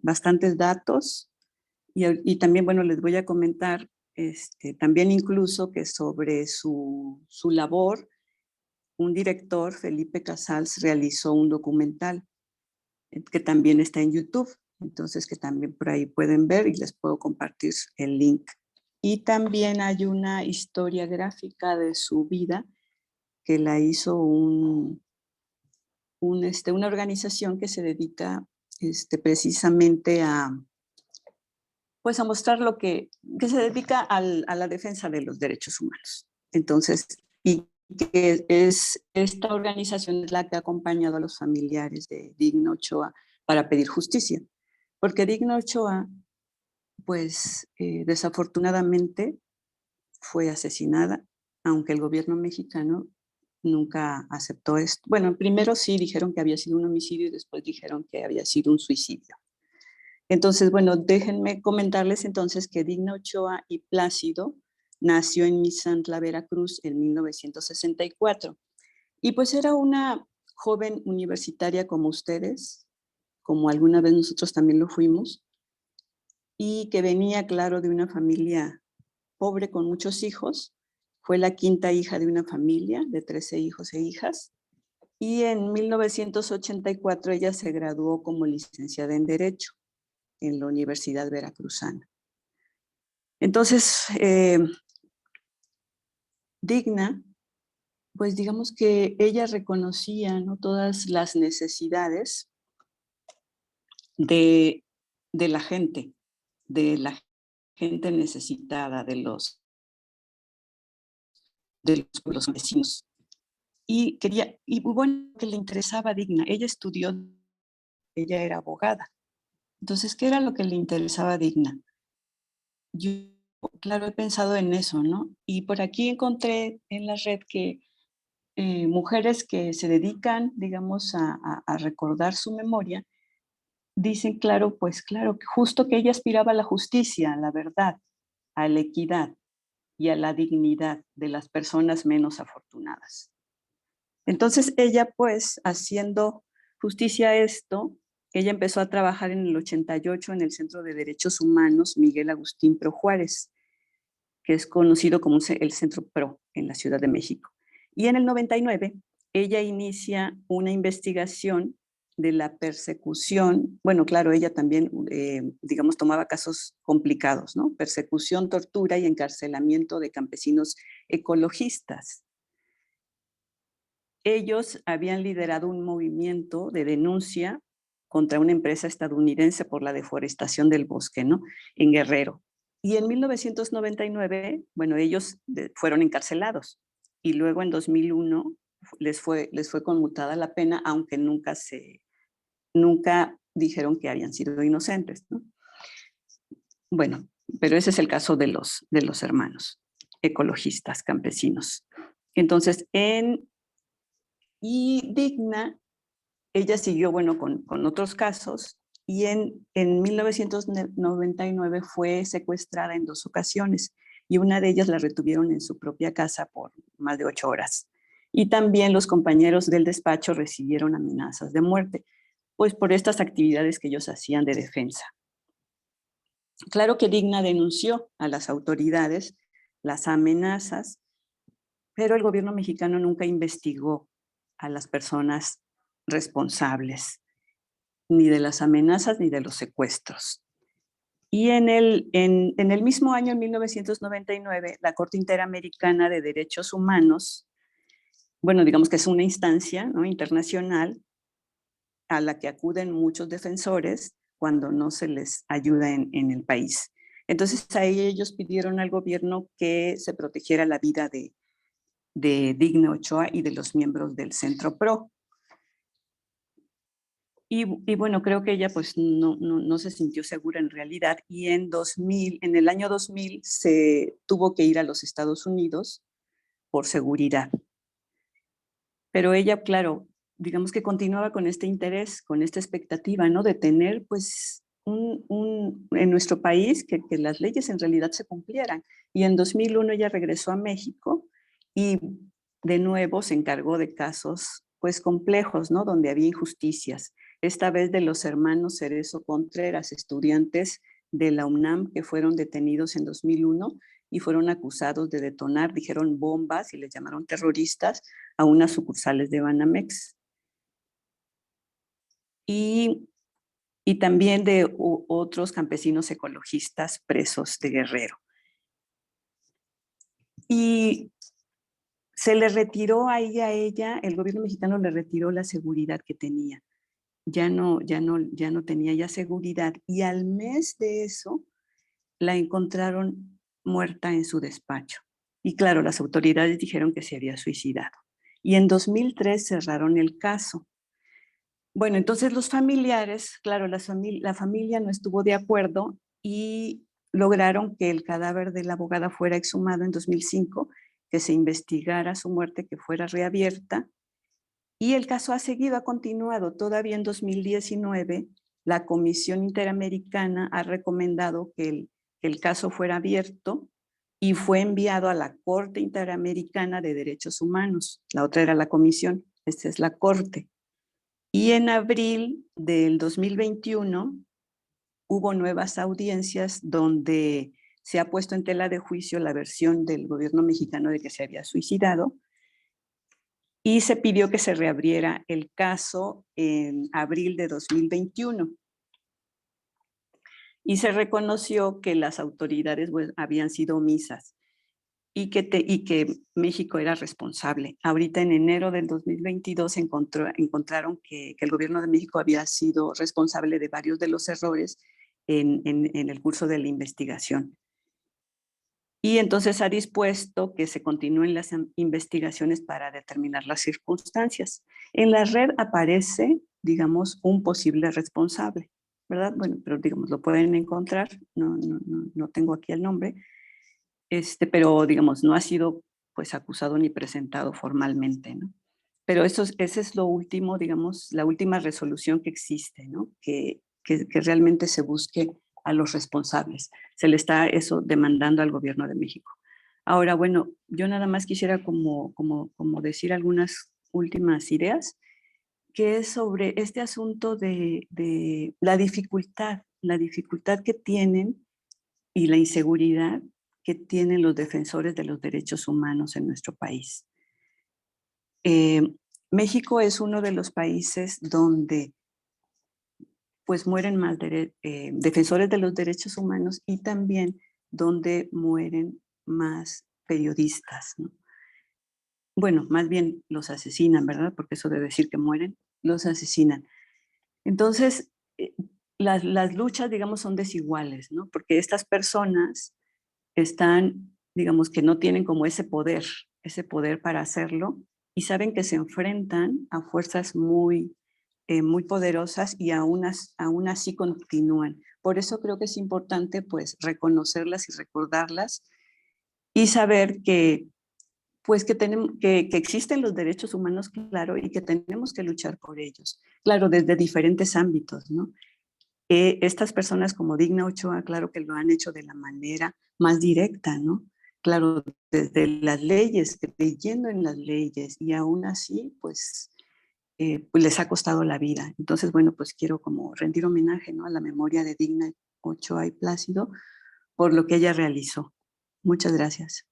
bastantes datos, y también, bueno, les voy a comentar también incluso que sobre su labor, un director, Felipe Casals, realizó un documental que también está en YouTube, entonces que también por ahí pueden ver y les puedo compartir el link. Y también hay una historia gráfica de su vida que la hizo una organización que se dedica precisamente pues a mostrar que se dedica a la defensa de los derechos humanos. Entonces, y que esta organización es la que ha acompañado a los familiares de Digna Ochoa para pedir justicia. Porque Digna Ochoa, pues desafortunadamente fue asesinada, aunque el gobierno mexicano nunca aceptó esto. Bueno, primero sí dijeron que había sido un homicidio y después dijeron que había sido un suicidio. Entonces, bueno, déjenme comentarles entonces que Digna Ochoa y Plácido nació en Misantla, Veracruz, en 1964. Y pues era una joven universitaria como ustedes, como alguna vez nosotros también lo fuimos, y que venía, claro, de una familia pobre con muchos hijos. Fue la quinta hija de una familia de 13 hijos e hijas. Y en 1984 ella se graduó como licenciada en Derecho en la Universidad Veracruzana. Entonces, Digna, pues digamos que ella reconocía, ¿no?, todas las necesidades de, de la gente necesitada, de los vecinos. Y bueno, que le interesaba a Digna. Ella estudió, ella era abogada. Entonces, ¿qué era lo que le interesaba a Digna? Yo, claro, he pensado en eso, ¿no? Y por aquí encontré en la red que mujeres que se dedican, digamos, a recordar su memoria, dicen, claro, pues claro, que justo que ella aspiraba a la justicia, a la verdad, a la equidad y a la dignidad de las personas menos afortunadas. Entonces ella, pues, haciendo justicia a esto, ella empezó a trabajar en el 88 en el Centro de Derechos Humanos Miguel Agustín Pro Juárez, que es conocido como el Centro PRO en la Ciudad de México. Y en el 99, ella inicia una investigación de la persecución. Bueno, claro, ella también, digamos, tomaba casos complicados, ¿no? Persecución, tortura y encarcelamiento de campesinos ecologistas. Ellos habían liderado un movimiento de denuncia contra una empresa estadounidense por la deforestación del bosque, ¿no?, en Guerrero. Y en 1999, bueno, ellos fueron encarcelados y luego en 2001 les fue conmutada la pena, aunque nunca dijeron que habían sido inocentes, ¿no? Bueno, pero ese es el caso de los hermanos ecologistas campesinos. Entonces, y Digna, ella siguió, bueno, con otros casos, y en 1999 fue secuestrada en 2 ocasiones, y una de ellas la retuvieron en su propia casa por más de 8 horas. Y también los compañeros del despacho recibieron amenazas de muerte, pues por estas actividades que ellos hacían de defensa. Claro que Digna denunció a las autoridades las amenazas, pero el gobierno mexicano nunca investigó a las personas responsables, ni de las amenazas ni de los secuestros. Y en el mismo año, en 1999, la Corte Interamericana de Derechos Humanos, bueno, digamos que es una instancia, ¿no?, internacional a la que acuden muchos defensores cuando no se les ayuda en el país. Entonces, ahí ellos pidieron al gobierno que se protegiera la vida de Digna Ochoa y de los miembros del Centro PRO. Y bueno, creo que ella pues no se sintió segura en realidad, y en el año 2000 se tuvo que ir a los Estados Unidos por seguridad. Pero ella, claro, digamos que continuaba con este interés, con esta expectativa, ¿no?, de tener pues en nuestro país que las leyes en realidad se cumplieran. Y en 2001 ella regresó a México y de nuevo se encargó de casos pues complejos, ¿no? Donde había injusticias. Esta vez de los hermanos Cerezo Contreras, estudiantes de la UNAM que fueron detenidos en 2001 y fueron acusados de detonar, dijeron bombas y les llamaron terroristas a unas sucursales de Banamex. Y también de otros campesinos ecologistas presos de Guerrero. Y se le retiró ahí a ella, el gobierno mexicano le retiró la seguridad que tenía. Ya no tenía ya seguridad. Y al mes de eso, la encontraron muerta en su despacho. Y claro, las autoridades dijeron que se había suicidado. Y en 2003 cerraron el caso. Bueno, entonces los familiares, claro, la familia no estuvo de acuerdo y lograron que el cadáver de la abogada fuera exhumado en 2005, que se investigara su muerte, que fuera reabierta. Y el caso ha continuado. Todavía en 2019, la Comisión Interamericana ha recomendado que el caso fuera abierto y fue enviado a la Corte Interamericana de Derechos Humanos. La otra era la Comisión, esta es la Corte. Y en abril del 2021 hubo nuevas audiencias donde se ha puesto en tela de juicio la versión del gobierno mexicano de que se había suicidado y se pidió que se reabriera el caso en abril de 2021. Y se reconoció que las autoridades habían sido omisas y que México era responsable. Ahorita en enero del 2022 encontraron que el gobierno de México había sido responsable de varios de los errores en el curso de la investigación. Y entonces ha dispuesto que se continúen las investigaciones para determinar las circunstancias. En la red aparece, digamos, un posible responsable, ¿verdad? Bueno, pero digamos, lo pueden encontrar, no tengo aquí el nombre, pero digamos, no ha sido pues acusado ni presentado formalmente, ¿no? Pero ese es lo último, digamos, la última resolución que existe, ¿no? Que realmente se busque a los responsables. Se le está eso demandando al gobierno de México. Ahora, bueno, yo nada más quisiera como decir algunas últimas ideas, que es sobre este asunto de la dificultad que tienen y la inseguridad que tienen los defensores de los derechos humanos en nuestro país. México es uno de los países donde pues mueren más defensores de los derechos humanos y también donde mueren más periodistas, ¿no? Bueno, más bien los asesinan, ¿verdad? Porque eso de decir que mueren, los asesinan. Entonces, las luchas, digamos, son desiguales, ¿no? Porque estas personas están, digamos, que no tienen como ese poder para hacerlo y saben que se enfrentan a fuerzas muy poderosas y aún así continúan. Por eso creo que es importante pues reconocerlas y recordarlas y saber que pues que existen los derechos humanos, claro, y que tenemos que luchar por ellos, claro, desde diferentes ámbitos, ¿no? Estas personas como Digna Ochoa, claro que lo han hecho de la manera más directa, ¿no? Claro, desde las leyes, creyendo en las leyes y aún así, pues les ha costado la vida. Entonces, bueno, pues quiero como rendir homenaje, ¿no? A la memoria de Digna Ochoa y Plácido por lo que ella realizó. Muchas gracias.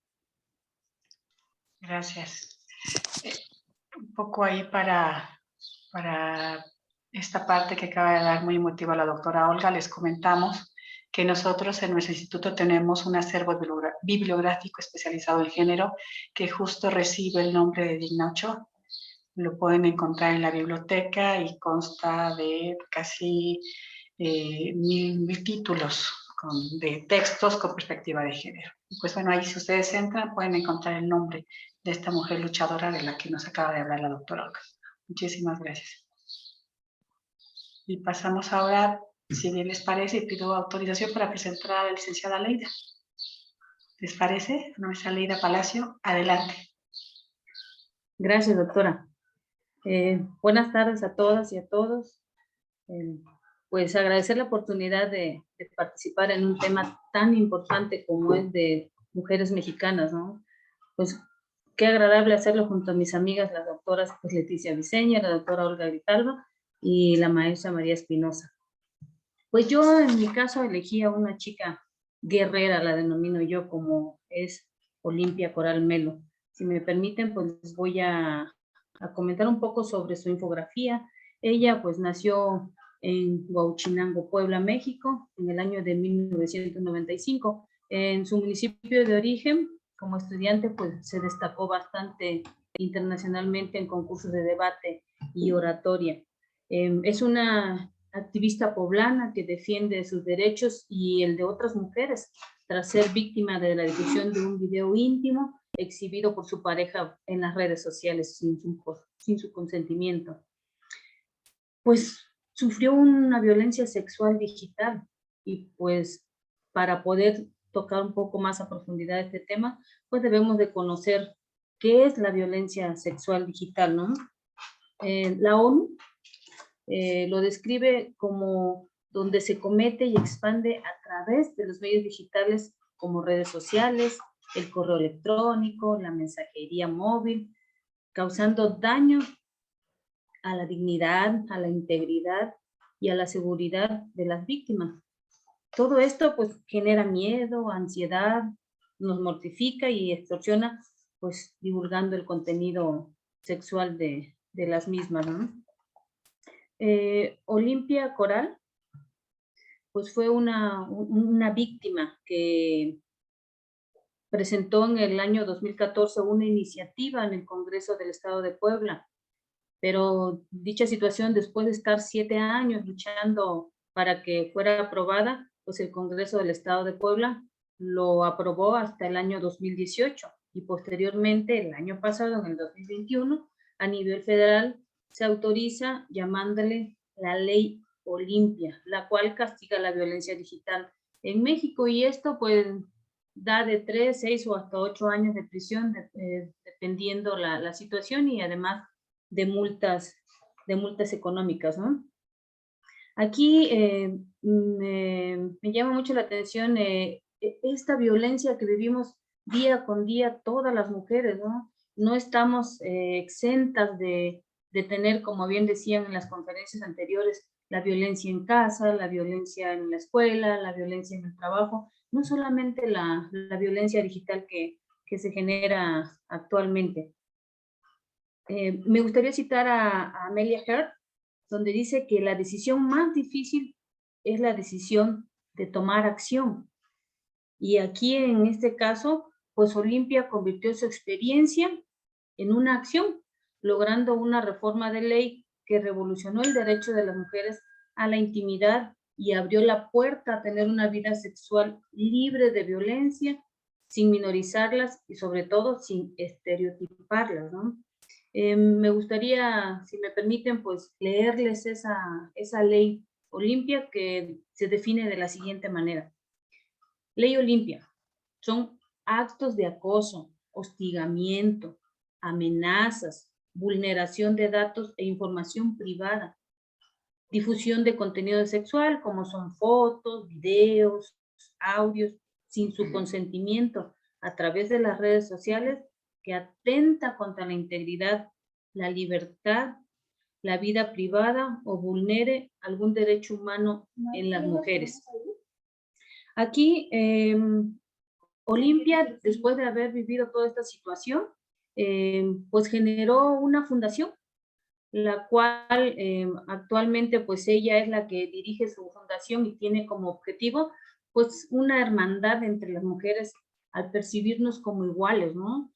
Gracias. Un poco ahí para esta parte que acaba de dar muy emotiva la doctora Olga, les comentamos que nosotros en nuestro instituto tenemos un acervo bibliográfico especializado en género que justo recibe el nombre de Digna Ochoa. Lo pueden encontrar en la biblioteca y consta de casi 1000 títulos de textos con perspectiva de género. Y pues bueno, ahí si ustedes entran pueden encontrar el nombre de esta mujer luchadora de la que nos acaba de hablar la doctora Olga. Muchísimas gracias. Y pasamos ahora, si bien les parece, y pido autorización para presentar a la licenciada Leida. ¿Les parece? Nuestra Leida Palacio, adelante. Gracias, doctora. Buenas tardes a todas y a todos. Pues agradecer la oportunidad de participar en un tema tan importante como es de mujeres mexicanas, ¿no? Pues qué agradable hacerlo junto a mis amigas, las doctoras pues, Leticia Viseña, la doctora Olga Grijalva y la maestra María Espinosa. Pues yo en mi caso elegí a una chica guerrera, la denomino yo, como es Olimpia Coral Melo. Si me permiten, pues les voy a comentar un poco sobre su infografía. Ella pues nació en Huauchinango, Puebla, México, en el año de 1995. En su municipio de origen, como estudiante, pues se destacó bastante internacionalmente en concursos de debate y oratoria. Es una activista poblana que defiende sus derechos y el de otras mujeres tras ser víctima de la difusión de un video íntimo exhibido por su pareja en las redes sociales sin su consentimiento. Pues sufrió una violencia sexual digital y pues para poder tocar un poco más a profundidad este tema, pues debemos de conocer qué es la violencia sexual digital, ¿no? La ONU lo describe como donde se comete y expande a través de los medios digitales como redes sociales, el correo electrónico, la mensajería móvil, causando daño a la dignidad, a la integridad y a la seguridad de las víctimas. Todo esto pues genera miedo, ansiedad, nos mortifica y extorsiona pues divulgando el contenido sexual de las mismas, ¿no? Olimpia Coral pues fue una víctima que presentó en el año 2014 una iniciativa en el Congreso del Estado de Puebla, pero dicha situación, después de estar 7 años luchando para que fuera aprobada, pues el Congreso del Estado de Puebla lo aprobó hasta el año 2018 y posteriormente el año pasado, en el 2021, a nivel federal se autoriza llamándole la Ley Olimpia, la cual castiga la violencia digital en México, y esto pues da de 3, 6 o hasta 8 años de prisión, dependiendo la situación, y además de multas económicas, ¿no? Aquí me llama mucho la atención esta violencia que vivimos día con día todas las mujeres, ¿no? No estamos exentas de tener, como bien decían en las conferencias anteriores, la violencia en casa, la violencia en la escuela, la violencia en el trabajo, no solamente la violencia digital que se genera actualmente. Me gustaría citar a Amelia Earhart, donde dice que la decisión más difícil es la decisión de tomar acción. Y aquí, en este caso, pues Olimpia convirtió su experiencia en una acción, logrando una reforma de ley que revolucionó el derecho de las mujeres a la intimidad y abrió la puerta a tener una vida sexual libre de violencia, sin minorizarlas y sobre todo sin estereotiparlas, ¿no? Me gustaría, si me permiten, pues leerles esa ley Olimpia, que se define de la siguiente manera. Ley Olimpia: son actos de acoso, hostigamiento, amenazas, vulneración de datos e información privada, difusión de contenido sexual, como son fotos, videos, audios, sin su consentimiento, a través de las redes sociales, que atenta contra la integridad, la libertad, la vida privada o vulnere algún derecho humano en las mujeres. Aquí, Olimpia, después de haber vivido toda esta situación, pues generó una fundación, la cual actualmente pues ella es la que dirige su fundación y tiene como objetivo pues una hermandad entre las mujeres al percibirnos como iguales, ¿no?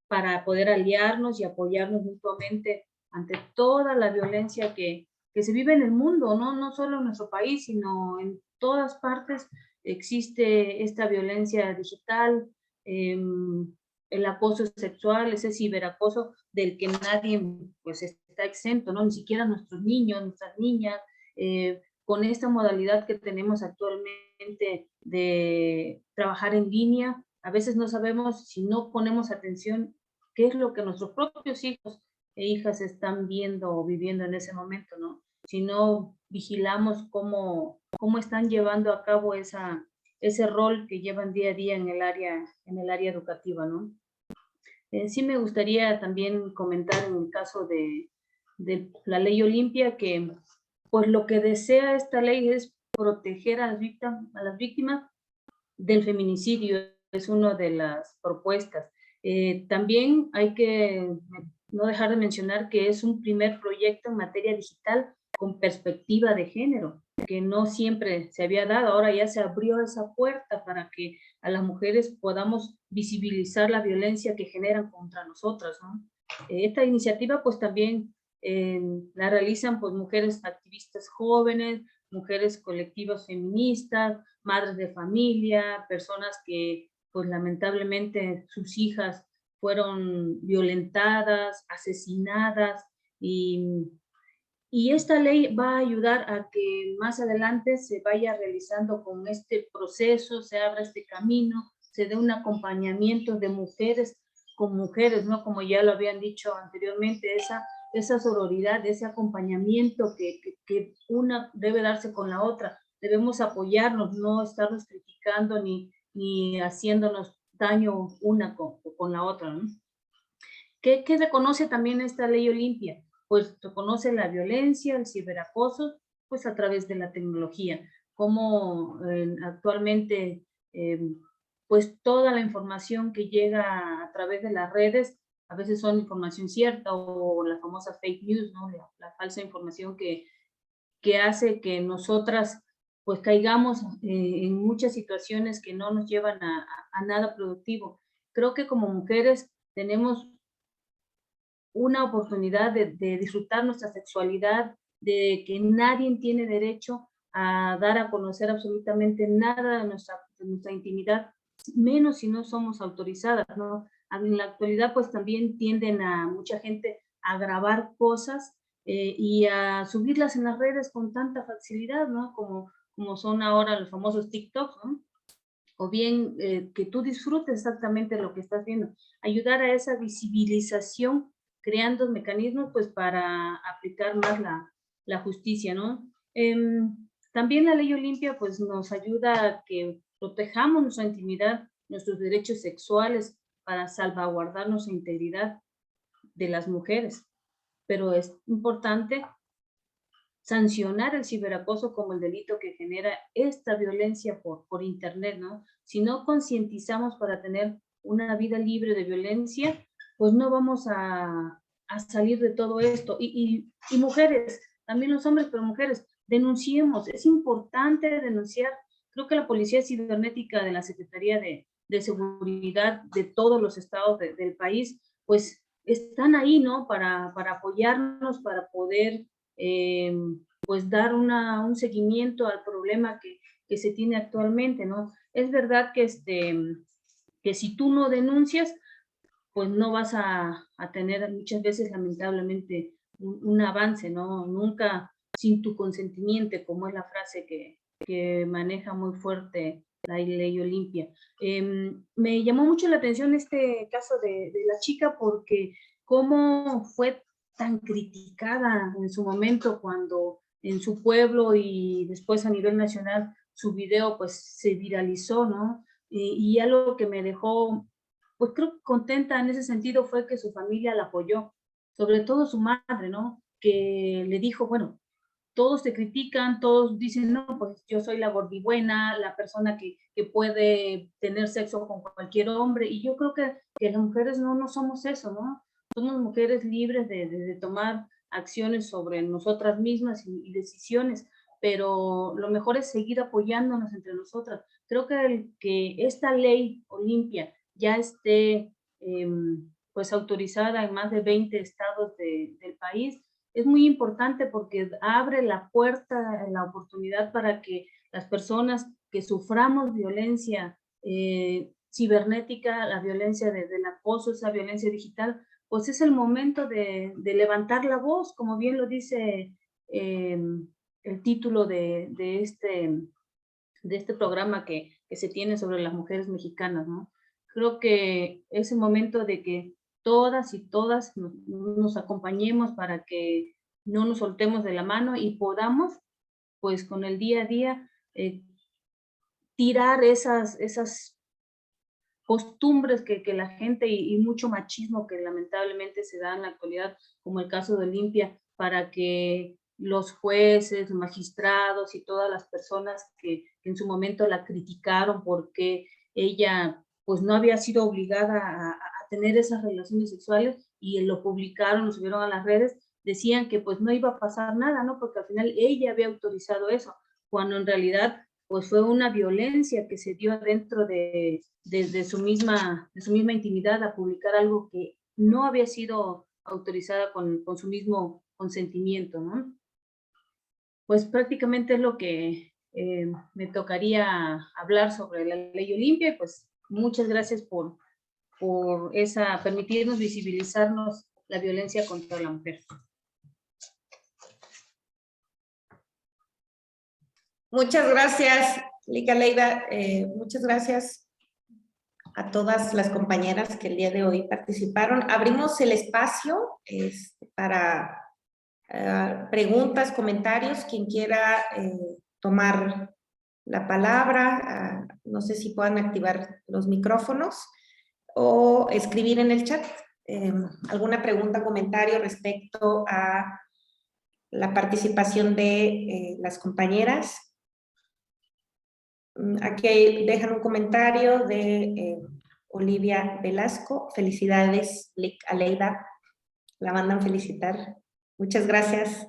Para poder aliarnos y apoyarnos mutuamente ante toda la violencia que se vive en el mundo, ¿no? No solo en nuestro país, sino en todas partes existe esta violencia digital, el acoso sexual, ese ciberacoso del que nadie pues está exento, ¿no? Ni siquiera nuestros niños, nuestras niñas, con esta modalidad que tenemos actualmente de trabajar en línea, a veces no sabemos, si no ponemos atención, qué es lo que nuestros propios hijos e hijas están viendo o viviendo en ese momento, ¿no? Si no vigilamos cómo están llevando a cabo ese rol que llevan día a día en el área educativa, ¿no? Sí me gustaría también comentar en el caso de la ley Olimpia que pues lo que desea esta ley es proteger a las víctimas del feminicidio, es una de las propuestas. También hay que no dejar de mencionar que es un primer proyecto en materia digital con perspectiva de género, que no siempre se había dado, ahora ya se abrió esa puerta para que a las mujeres podamos visibilizar la violencia que generan contra nosotras, ¿no? Esta iniciativa pues también la realizan pues mujeres activistas jóvenes, mujeres colectivas feministas, madres de familia, personas que pues lamentablemente sus hijas fueron violentadas, asesinadas y esta ley va a ayudar a que más adelante se vaya realizando con este proceso, se abra este camino, se dé un acompañamiento de mujeres con mujeres, ¿no? Como ya lo habían dicho anteriormente, esa sororidad, ese acompañamiento que una debe darse con la otra. Debemos apoyarnos, no estarnos criticando ni haciéndonos daño una con la otra, ¿no? ¿Qué reconoce también esta ley Olimpia? Pues reconoce la violencia, el ciberacoso, pues a través de la tecnología, como actualmente pues toda la información que llega a través de las redes, a veces son información cierta o la famosa fake news, ¿no? La falsa información que hace que nosotras pues caigamos en muchas situaciones que no nos llevan a nada productivo. Creo que como mujeres tenemos una oportunidad de disfrutar nuestra sexualidad, de que nadie tiene derecho a dar a conocer absolutamente nada de nuestra intimidad, menos si no somos autorizadas, ¿no? En la actualidad, pues también tienden a mucha gente a grabar cosas y a subirlas en las redes con tanta facilidad, ¿no? Como son ahora los famosos TikToks, ¿no? O bien que tú disfrutes exactamente lo que estás viendo. Ayudar a esa visibilización creando mecanismos pues para aplicar más la justicia, ¿no? También la ley Olimpia pues nos ayuda a que protejamos nuestra intimidad, nuestros derechos sexuales para salvaguardar nuestra integridad de las mujeres. Pero es importante sancionar el ciberacoso como el delito que genera esta violencia por internet, ¿no? Si no concientizamos para tener una vida libre de violencia, pues no vamos a salir de todo esto. Y mujeres, también los hombres, pero mujeres, denunciemos, es importante denunciar. Creo que la Policía Cibernética de la Secretaría de Seguridad de todos los estados del país, pues están ahí, ¿no? Para apoyarnos, para poder pues dar un seguimiento al problema que se tiene actualmente, ¿no? Es verdad que, que si tú no denuncias, pues no vas a tener muchas veces, lamentablemente, un avance, ¿no? Nunca sin tu consentimiento, como es la frase que maneja muy fuerte la ley Olimpia. Me llamó mucho la atención este caso de la chica porque cómo fue tan criticada en su momento cuando en su pueblo y después a nivel nacional su video pues se viralizó, ¿no? Y algo que me dejó pues creo que contenta en ese sentido fue que su familia la apoyó, sobre todo su madre, ¿no? Que le dijo, bueno, todos te critican, todos dicen, no, pues yo soy la gordibuena, la persona que puede tener sexo con cualquier hombre, y yo creo que las mujeres no somos eso, ¿no? Somos mujeres libres de tomar acciones sobre nosotras mismas y decisiones, pero lo mejor es seguir apoyándonos entre nosotras. Creo que esta ley Olimpia ya esté pues autorizada en más de 20 estados del país, es muy importante porque abre la puerta, la oportunidad para que las personas que suframos violencia cibernética, la violencia del acoso, esa violencia digital, pues es el momento de levantar la voz, como bien lo dice el título de este programa que se tiene sobre las mujeres mexicanas, ¿no? Creo que es el momento de que todas y todas nos acompañemos para que no nos soltemos de la mano y podamos, pues con el día a día, tirar esas costumbres que la gente y mucho machismo que lamentablemente se da en la actualidad, como el caso de Olimpia, para que los jueces, magistrados y todas las personas que en su momento la criticaron porque ella pues no había sido obligada a tener esas relaciones sexuales y lo publicaron, lo subieron a las redes, decían que pues no iba a pasar nada, ¿no? Porque al final ella había autorizado eso, cuando en realidad pues fue una violencia que se dio dentro de su misma intimidad a publicar algo que no había sido autorizada con su mismo consentimiento, ¿no? Pues prácticamente es lo que me tocaría hablar sobre la ley Olimpia, y pues muchas gracias por permitirnos visibilizarnos la violencia contra la mujer. Muchas gracias, Lica Leida. Muchas gracias a todas las compañeras que el día de hoy participaron. Abrimos el espacio para preguntas, comentarios. Quien quiera tomar la palabra, no sé si puedan activar los micrófonos o escribir en el chat alguna pregunta, comentario respecto a la participación de las compañeras. Aquí dejan un comentario de Olivia Velasco. Felicidades, Aleida. La mandan felicitar. Muchas gracias.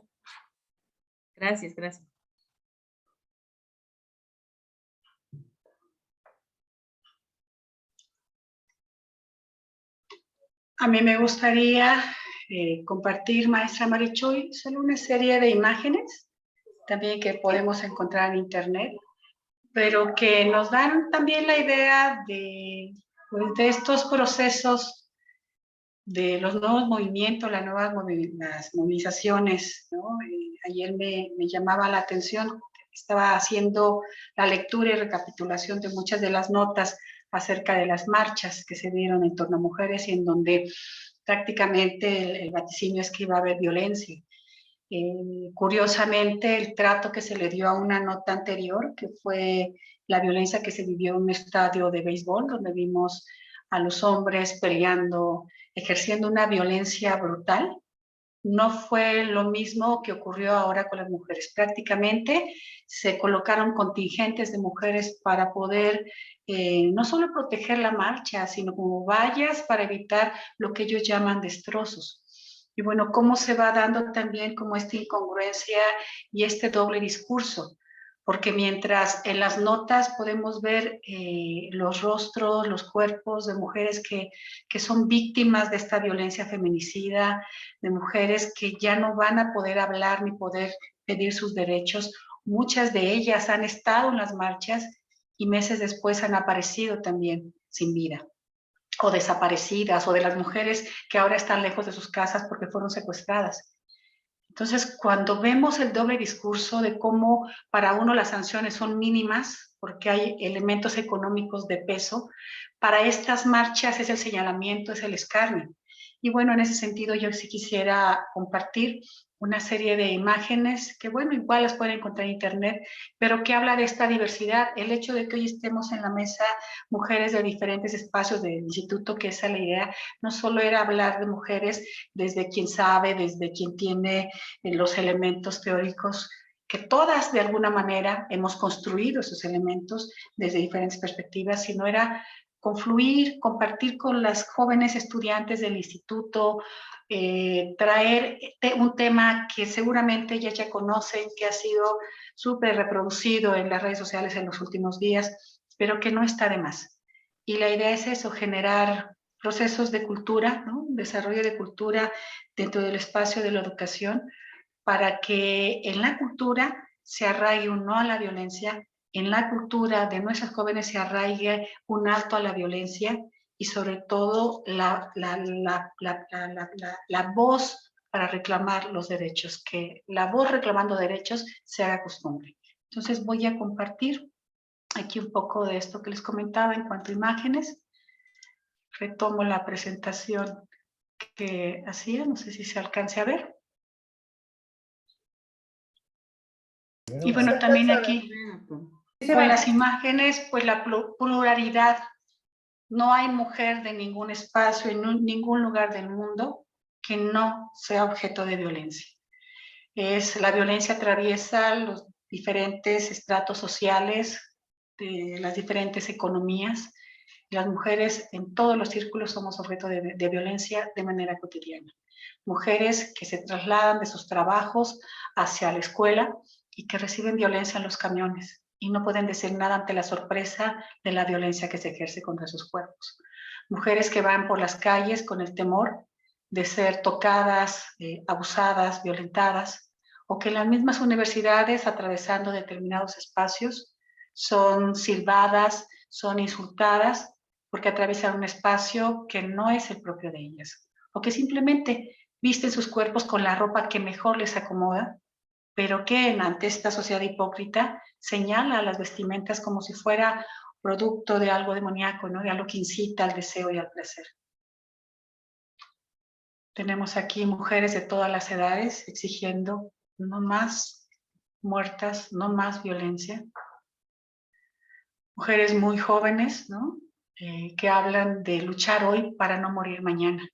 Gracias, gracias. A mí me gustaría compartir, maestra Marichuy, solo una serie de imágenes, también que podemos encontrar en internet, pero que nos dan también la idea de estos procesos, de los nuevos movimientos, las movilizaciones, ¿no? Ayer me llamaba la atención, estaba haciendo la lectura y recapitulación de muchas de las notas acerca de las marchas que se dieron en torno a mujeres y en donde prácticamente el vaticinio es que iba a haber violencia. Curiosamente, el trato que se le dio a una nota anterior, que fue la violencia que se vivió en un estadio de béisbol, donde vimos a los hombres peleando, ejerciendo una violencia brutal, no fue lo mismo que ocurrió ahora con las mujeres. Prácticamente se colocaron contingentes de mujeres para poder no solo proteger la marcha, sino como vallas para evitar lo que ellos llaman destrozos. Y bueno, cómo se va dando también como esta incongruencia y este doble discurso, porque mientras en las notas podemos ver los rostros, los cuerpos de mujeres que son víctimas de esta violencia feminicida, de mujeres que ya no van a poder hablar ni poder pedir sus derechos, muchas de ellas han estado en las marchas y meses después han aparecido también sin vida, o desaparecidas, o de las mujeres que ahora están lejos de sus casas porque fueron secuestradas. Entonces, cuando vemos el doble discurso de cómo para uno las sanciones son mínimas, porque hay elementos económicos de peso, para estas marchas es el señalamiento, es el escarnio. Y bueno, en ese sentido yo sí quisiera compartir una serie de imágenes que, bueno, igual las pueden encontrar en internet, pero que habla de esta diversidad. El hecho de que hoy estemos en la mesa mujeres de diferentes espacios del instituto, que esa es la idea, no solo era hablar de mujeres desde quien sabe, desde quien tiene los elementos teóricos, que todas de alguna manera hemos construido esos elementos desde diferentes perspectivas, sino era confluir, compartir con las jóvenes estudiantes del instituto, traer un tema que seguramente ellas ya conocen, que ha sido súper reproducido en las redes sociales en los últimos días, pero que no está de más. Y la idea es eso, generar procesos de cultura, ¿no? Desarrollo de cultura dentro del espacio de la educación, para que en la cultura se arraigue un no a la violencia, en la cultura de nuestras jóvenes se arraigue un alto a la violencia y sobre todo la voz para reclamar los derechos, que la voz reclamando derechos se haga costumbre. Entonces voy a compartir aquí un poco de esto que les comentaba en cuanto a imágenes. Retomo la presentación que hacía, no sé si se alcance a ver. Y bueno, también aquí con las imágenes, pues la pluralidad No hay mujer de ningún espacio, en ningún lugar del mundo que no sea objeto de violencia. La violencia atraviesa los diferentes estratos sociales, de las diferentes economías. Las mujeres en todos los círculos somos objeto de violencia de manera cotidiana. Mujeres que se trasladan de sus trabajos hacia la escuela y que reciben violencia en los camiones y no pueden decir nada ante la sorpresa de la violencia que se ejerce contra sus cuerpos. Mujeres que van por las calles con el temor de ser tocadas, abusadas, violentadas, o que en las mismas universidades, atravesando determinados espacios, son silbadas, son insultadas, porque atraviesan un espacio que no es el propio de ellas, o que simplemente visten sus cuerpos con la ropa que mejor les acomoda, pero que ante esta sociedad hipócrita señala a las vestimentas como si fuera producto de algo demoníaco, ¿no? De algo que incita al deseo y al placer. Tenemos aquí mujeres de todas las edades exigiendo no más muertas, no más violencia. Mujeres muy jóvenes, ¿no? Que hablan de luchar hoy para no morir mañana.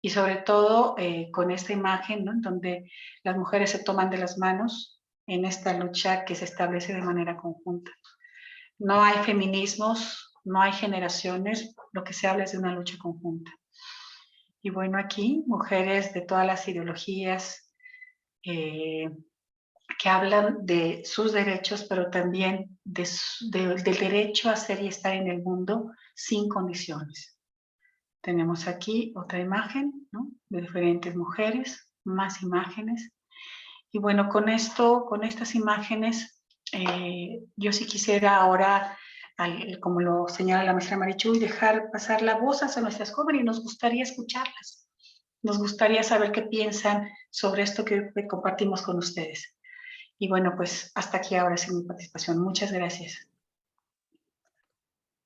Y sobre todo con esta imagen, ¿no? En donde las mujeres se toman de las manos en esta lucha que se establece de manera conjunta. No hay feminismos, no hay generaciones, lo que se habla es de una lucha conjunta. Y bueno, aquí mujeres de todas las ideologías que hablan de sus derechos, pero también del derecho a ser y estar en el mundo sin condiciones. Tenemos aquí otra imagen, ¿no? De diferentes mujeres, más imágenes. Y bueno, con estas imágenes, yo sí quisiera ahora, como lo señala la maestra Marichuy, dejar pasar la voz hacia nuestras jóvenes y nos gustaría escucharlas. Nos gustaría saber qué piensan sobre esto que compartimos con ustedes. Y bueno, pues hasta aquí ahora sí mi participación. Muchas gracias.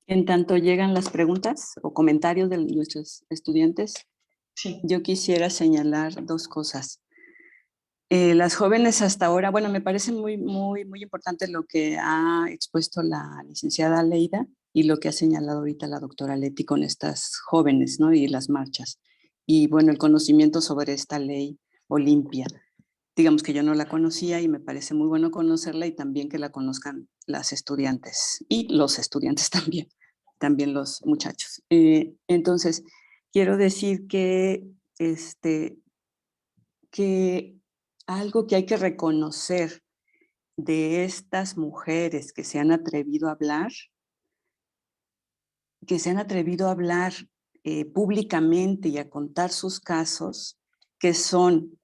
En tanto llegan las preguntas o comentarios de nuestros estudiantes, Sí. yo quisiera señalar dos cosas. Las jóvenes hasta ahora, bueno, me parece muy importante lo que ha expuesto la licenciada Leida y lo que ha señalado ahorita la doctora Leti con estas jóvenes, ¿no? Y las marchas. Y bueno, el conocimiento sobre esta ley Olimpia. Digamos que yo no la conocía y me parece muy bueno conocerla y también que la conozcan las estudiantes y los estudiantes también los muchachos. Entonces, quiero decir que algo que hay que reconocer de estas mujeres que se han atrevido a hablar, públicamente y a contar sus casos, que son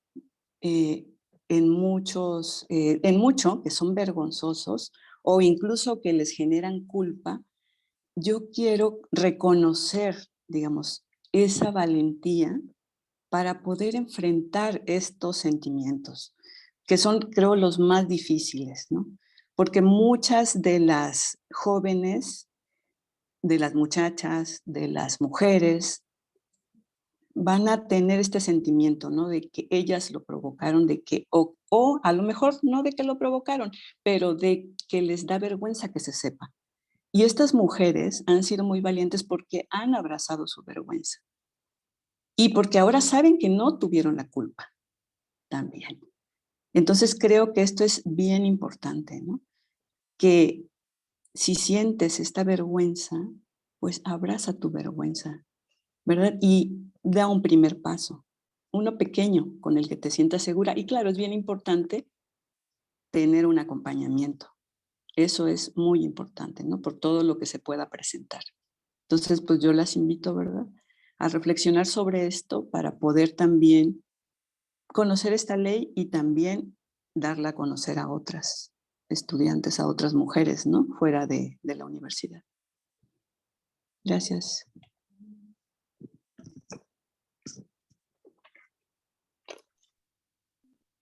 en mucho, que son vergonzosos o incluso que les generan culpa, yo quiero reconocer, digamos, esa valentía para poder enfrentar estos sentimientos, que son, creo, los más difíciles, ¿no? Porque muchas de las jóvenes, de las muchachas, de las mujeres, van a tener este sentimiento, ¿no? De que ellas lo provocaron, de que, o a lo mejor no de que lo provocaron, pero de que les da vergüenza que se sepa. Y estas mujeres han sido muy valientes porque han abrazado su vergüenza. Y porque ahora saben que no tuvieron la culpa también. Entonces creo que esto es bien importante, ¿no? Que si sientes esta vergüenza, pues abraza tu vergüenza, ¿verdad? Y da un primer paso, uno pequeño con el que te sientas segura. Y claro, es bien importante tener un acompañamiento. Eso es muy importante, ¿no? Por todo lo que se pueda presentar. Entonces, pues yo las invito, ¿verdad? A reflexionar sobre esto para poder también conocer esta ley y también darla a conocer a otras estudiantes, a otras mujeres, ¿no? Fuera de la universidad. Gracias.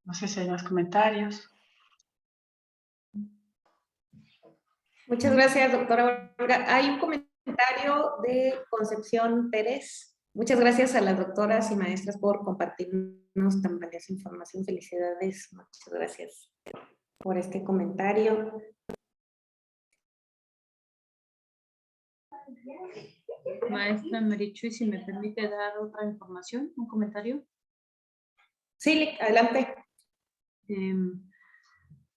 No sé si hay más comentarios. Muchas gracias, doctora Olga. Hay un comentario de Concepción Pérez. Muchas gracias a las doctoras y maestras por compartirnos tan valiosa información. Felicidades. Muchas gracias por este comentario. Maestra Marichuy, si me permite dar otra información, un comentario. Sí, adelante.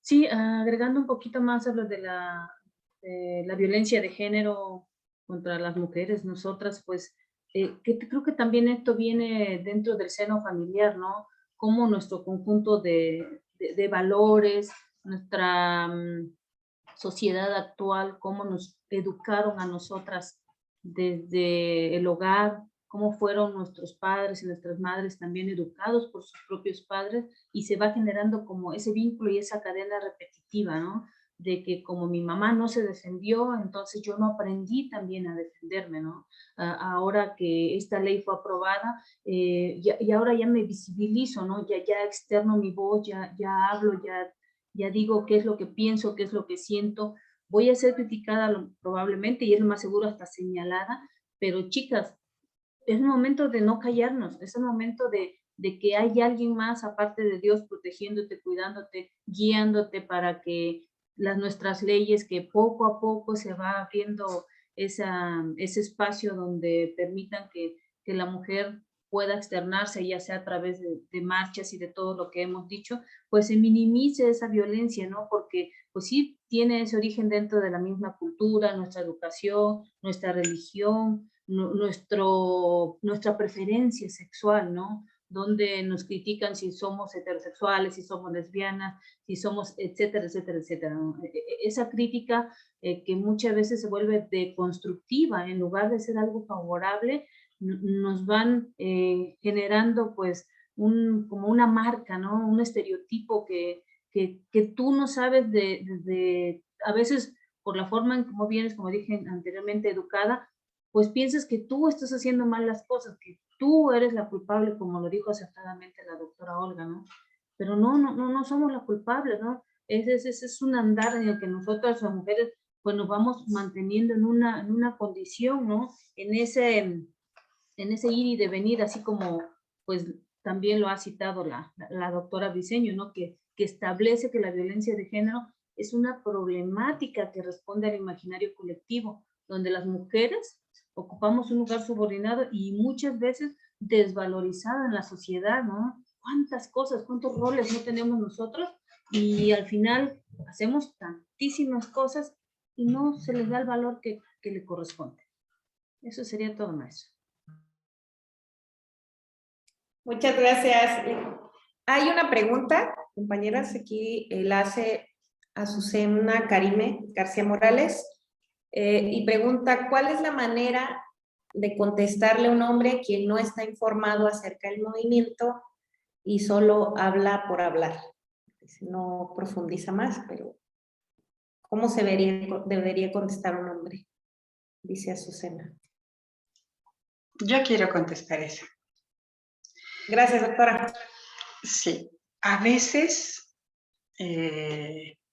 Sí, agregando un poquito más a lo de la violencia de género contra las mujeres, nosotras, pues, creo que también esto viene dentro del seno familiar, ¿no? Como nuestro conjunto de valores, nuestra sociedad actual, cómo nos educaron a nosotras desde el hogar, cómo fueron nuestros padres y nuestras madres también educados por sus propios padres, y se va generando como ese vínculo y esa cadena repetitiva, ¿no? De que como mi mamá no se defendió, entonces yo no aprendí también a defenderme, ¿no? Ahora que esta ley fue aprobada, y ahora ya me visibilizo, ¿no? Ya externo mi voz, ya hablo, ya digo qué es lo que pienso, qué es lo que siento. Voy a ser criticada probablemente, y es lo más seguro hasta señalada, pero chicas, es un momento de no callarnos, es un momento de que hay alguien más aparte de Dios protegiéndote, cuidándote, guiándote para que nuestras leyes, que poco a poco se va abriendo ese espacio donde permitan que la mujer pueda externarse, ya sea a través de marchas y de todo lo que hemos dicho, pues se minimice esa violencia, ¿no? Porque pues sí tiene ese origen dentro de la misma cultura, nuestra educación, nuestra religión, nuestra preferencia sexual, ¿no? Donde nos critican si somos heterosexuales, si somos lesbianas, si somos, etcétera, etcétera, etcétera, ¿no? Esa crítica que muchas veces se vuelve deconstructiva, en lugar de ser algo favorable, nos van generando pues como una marca, ¿no? Un estereotipo que tú no sabes a veces por la forma en cómo vienes, como dije anteriormente, educada, pues piensas que tú estás haciendo mal las cosas, que tú eres la culpable, como lo dijo acertadamente la doctora Olga, ¿no? Pero no somos la culpable, ¿no? Ese es un andar en el que nosotras, las mujeres, pues nos vamos manteniendo en una condición, ¿no? En ese ir y devenir, así como, pues, también lo ha citado la doctora Briceño, ¿no? Que establece que la violencia de género es una problemática que responde al imaginario colectivo, donde las mujeres ocupamos un lugar subordinado y muchas veces desvalorizado en la sociedad, ¿no? ¿Cuántas cosas, cuántos roles no tenemos nosotros? Y al final hacemos tantísimas cosas y no se les da el valor que le corresponde. Eso sería todo, maestro. Muchas gracias. Hay una pregunta, compañeras, aquí la hace Azucena Karime García Morales, y pregunta, ¿cuál es la manera de contestarle a un hombre quien no está informado acerca del movimiento y solo habla por hablar? No profundiza más, pero ¿cómo debería contestar un hombre? Dice Azucena. Yo quiero contestar eso. Gracias, doctora. Sí, a veces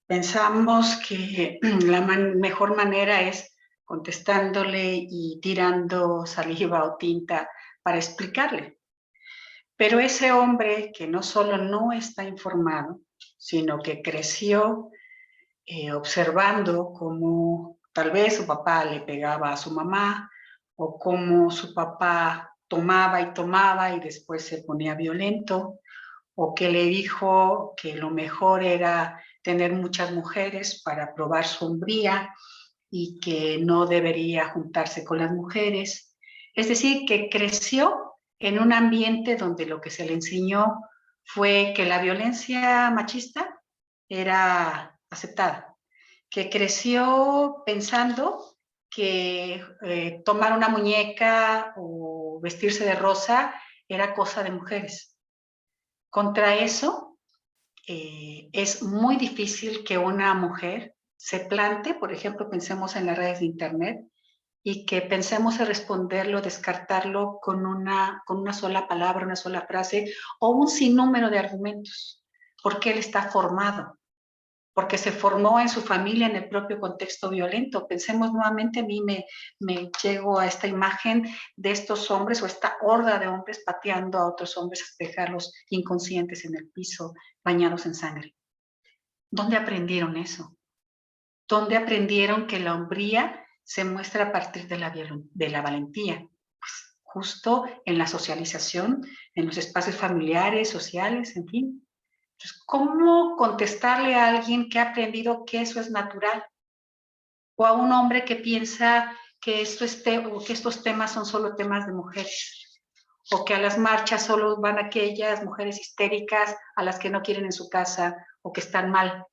pensamos que la mejor manera es contestándole y tirando saliva o tinta para explicarle. Pero ese hombre que no solo no está informado, sino que creció observando cómo tal vez su papá le pegaba a su mamá o cómo su papá tomaba y después se ponía violento, o que le dijo que lo mejor era tener muchas mujeres para probar su hombría y que no debería juntarse con las mujeres. Es decir, que creció en un ambiente donde lo que se le enseñó fue que la violencia machista era aceptada, que creció pensando que tomar una muñeca o vestirse de rosa era cosa de mujeres. Contra eso, es muy difícil que una mujer se plante, por ejemplo, pensemos en las redes de internet, y que pensemos en responderlo, descartarlo con una sola palabra, una sola frase o un sinnúmero de argumentos, porque él está formado, porque se formó en su familia en el propio contexto violento. Pensemos nuevamente, a mí me llego a esta imagen de estos hombres o esta horda de hombres pateando a otros hombres hasta dejarlos inconscientes en el piso, bañados en sangre. ¿Dónde aprendieron eso? ¿Dónde aprendieron que la hombría se muestra a partir de la valentía, pues, justo en la socialización, en los espacios familiares, sociales, en fin. Entonces, ¿cómo contestarle a alguien que ha aprendido que eso es natural? O a un hombre que piensa que, que estos temas son solo temas de mujeres, o que a las marchas solo van aquellas mujeres histéricas a las que no quieren en su casa, o que están mal,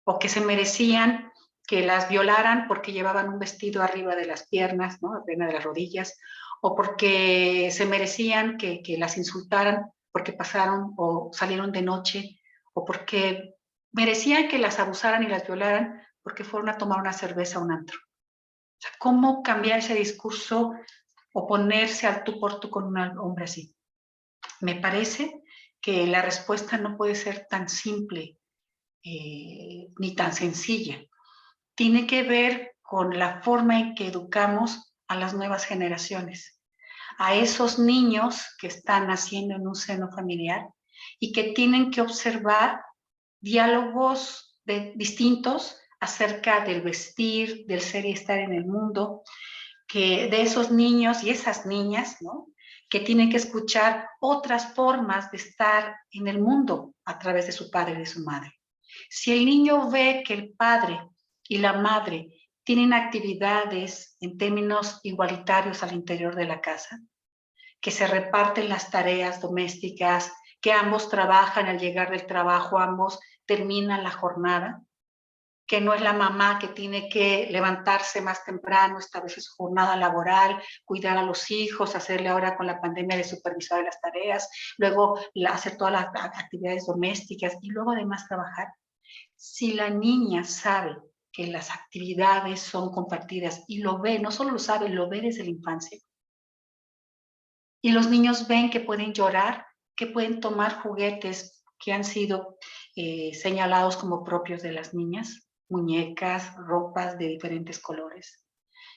o que se merecían que las violaran porque llevaban un vestido arriba de las piernas, ¿no? Arriba de las rodillas, o porque se merecían que las insultaran porque pasaron o salieron de noche, o porque merecían que las abusaran y las violaran porque fueron a tomar una cerveza a un antro. O sea, ¿cómo cambiar ese discurso o ponerse al tú por tú con un hombre así? Me parece que la respuesta no puede ser tan simple ni tan sencilla. Tiene que ver con la forma en que educamos a las nuevas generaciones, a esos niños que están naciendo en un seno familiar y que tienen que observar diálogos distintos acerca del vestir, del ser y estar en el mundo, que de esos niños y esas niñas, ¿no? Que tienen que escuchar otras formas de estar en el mundo a través de su padre y de su madre. Si el niño ve que el padre y la madre tienen actividades en términos igualitarios al interior de la casa, que se reparten las tareas domésticas, que ambos trabajan, al llegar del trabajo ambos terminan la jornada, que no es la mamá que tiene que levantarse más temprano, establecer su jornada laboral, cuidar a los hijos, hacerle ahora con la pandemia de supervisar de las tareas, luego hacer todas las actividades domésticas y luego además trabajar. Si la niña sabe que las actividades son compartidas y lo ve, no solo lo sabe, lo ve desde la infancia, y los niños ven que pueden llorar, que pueden tomar juguetes que han sido señalados como propios de las niñas, muñecas, ropas de diferentes colores.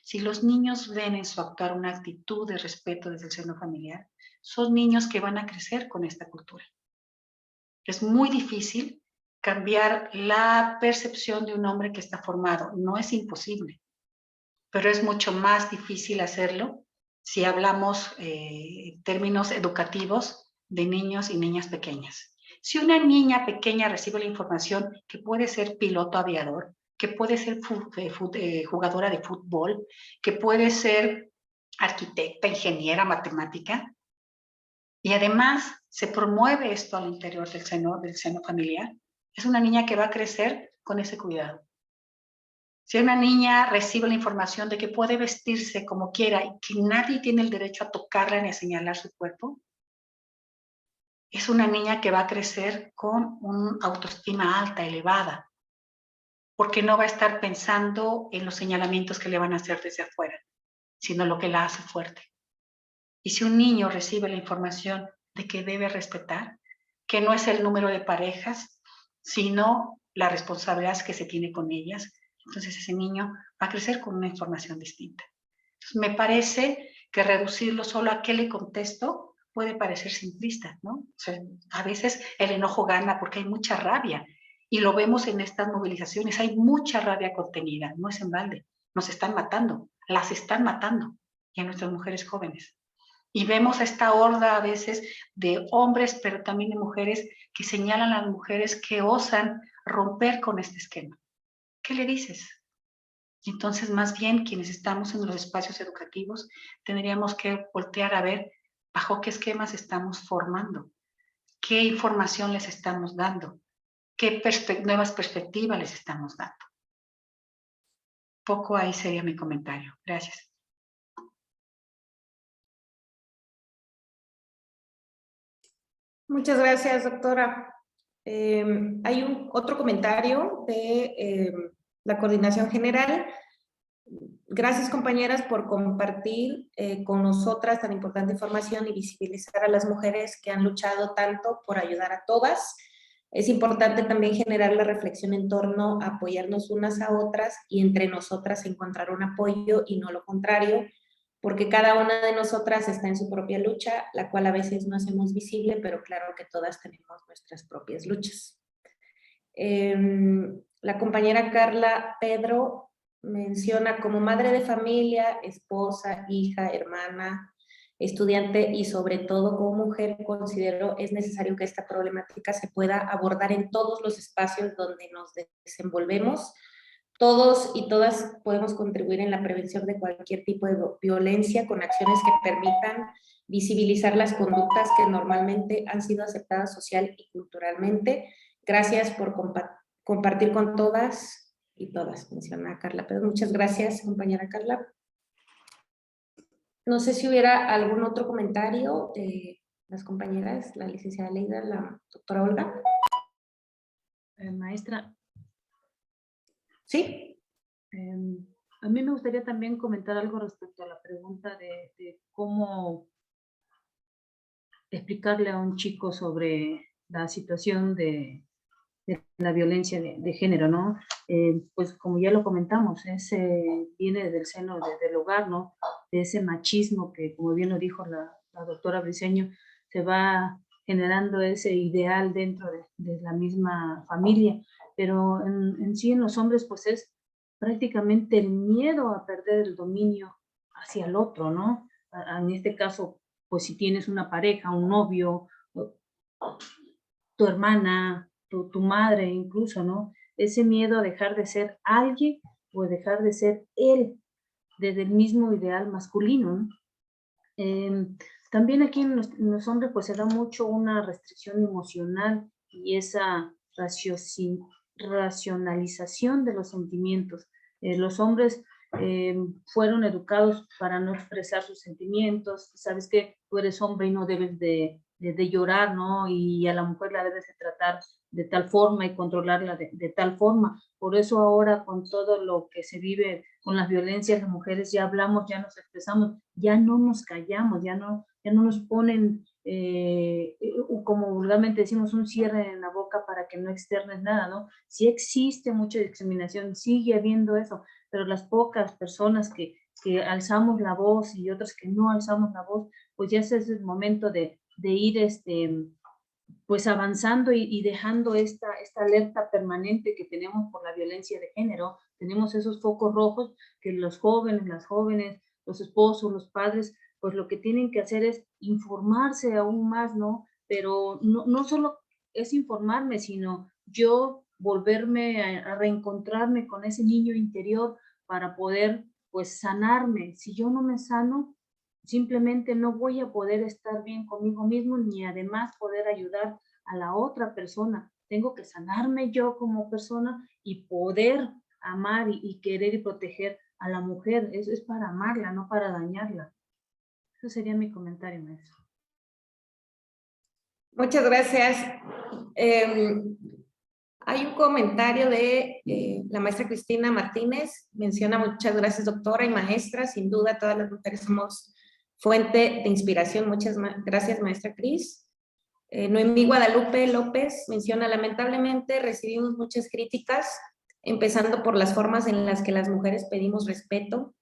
Si los niños ven en su actuar una actitud de respeto desde el seno familiar, son niños que van a crecer con esta cultura. Es muy difícil cambiar la percepción de un hombre que está formado. No es imposible, pero es mucho más difícil hacerlo si hablamos en términos educativos de niños y niñas pequeñas. Si una niña pequeña recibe la información que puede ser piloto aviador, que puede ser jugadora de fútbol, que puede ser arquitecta, ingeniera, matemática, y además se promueve esto al interior del seno familiar, es una niña que va a crecer con ese cuidado. Si una niña recibe la información de que puede vestirse como quiera y que nadie tiene el derecho a tocarla ni a señalar su cuerpo, es una niña que va a crecer con una autoestima alta, elevada, porque no va a estar pensando en los señalamientos que le van a hacer desde afuera, sino lo que la hace fuerte. Y si un niño recibe la información de que debe respetar, que no es el número de parejas, sino la responsabilidad que se tiene con ellas, entonces ese niño va a crecer con una información distinta. Entonces, me parece que reducirlo solo a qué le contesto puede parecer simplista, ¿no? O sea, a veces el enojo gana porque hay mucha rabia y lo vemos en estas movilizaciones, hay mucha rabia contenida, no es en balde, nos están matando, las están matando y a nuestras mujeres jóvenes. Y vemos esta horda a veces de hombres, pero también de mujeres que señalan a las mujeres que osan romper con este esquema. ¿Qué le dices? Y entonces, más bien, quienes estamos en los espacios educativos, tendríamos que voltear a ver bajo qué esquemas estamos formando, qué información les estamos dando, qué nuevas perspectivas les estamos dando. Poco ahí sería mi comentario. Gracias. Muchas gracias, doctora. Hay otro comentario de la Coordinación General. Gracias, compañeras, por compartir con nosotras tan importante información y visibilizar a las mujeres que han luchado tanto por ayudar a todas. Es importante también generar la reflexión en torno a apoyarnos unas a otras y entre nosotras encontrar un apoyo y no lo contrario, porque cada una de nosotras está en su propia lucha, la cual a veces no hacemos visible, pero claro que todas tenemos nuestras propias luchas. La compañera Carla Pedro menciona como madre de familia, esposa, hija, hermana, estudiante y sobre todo como mujer, considero es necesario que esta problemática se pueda abordar en todos los espacios donde nos desenvolvemos. Todos y todas podemos contribuir en la prevención de cualquier tipo de violencia con acciones que permitan visibilizar las conductas que normalmente han sido aceptadas social y culturalmente. Gracias por compartir con todas y todas, menciona Carla. Pero muchas gracias, compañera Carla. No sé si hubiera algún otro comentario de las compañeras, la licenciada Leida, la doctora Olga. Maestra. Sí. A mí me gustaría también comentar algo respecto a la pregunta de cómo explicarle a un chico sobre la situación de la violencia de género, ¿no? Pues como ya lo comentamos, viene del seno del hogar, ¿no? De ese machismo que, como bien lo dijo la doctora Briceño, se va generando ese ideal dentro de la misma familia, pero en sí en los hombres pues es prácticamente el miedo a perder el dominio hacia el otro, ¿no? En este caso, pues si tienes una pareja, un novio, tu hermana, tu madre incluso, ¿no? Ese miedo a dejar de ser alguien o dejar de ser él desde el mismo ideal masculino, ¿no? También aquí en los hombres pues se da mucho una restricción emocional y esa racionalización de los sentimientos. Los hombres fueron educados para no expresar sus sentimientos. Sabes que tú eres hombre y no debes de llorar, ¿no? Y a la mujer la debes de tratar de tal forma y controlarla de tal forma. Por eso ahora con todo lo que se vive con las violencias, las mujeres ya hablamos, ya nos expresamos, ya no nos callamos, ya no nos ponen, como vulgarmente decimos, un cierre en la boca para que no externes nada, ¿no? Sí existe mucha discriminación, sigue habiendo eso, pero las pocas personas que alzamos la voz y otras que no alzamos la voz, pues ya ese es el momento de ir pues avanzando y dejando esta alerta permanente que tenemos por la violencia de género. Tenemos esos focos rojos que los jóvenes, las jóvenes, los esposos, los padres, pues lo que tienen que hacer es informarse aún más, ¿no? Pero no solo es informarme, sino yo volverme a reencontrarme con ese niño interior para poder, pues, sanarme. Si yo no me sano, simplemente no voy a poder estar bien conmigo mismo ni además poder ayudar a la otra persona. Tengo que sanarme yo como persona y poder amar y querer y proteger a la mujer. Eso es para amarla, no para dañarla. Eso sería mi comentario, maestro. Muchas gracias. Hay un comentario de la maestra Cristina Martínez. Menciona: muchas gracias, doctora y maestra. Sin duda, todas las mujeres somos fuente de inspiración. Muchas gracias, maestra Cris. Noemí Guadalupe López menciona: lamentablemente recibimos muchas críticas, empezando por las formas en las que las mujeres pedimos respeto.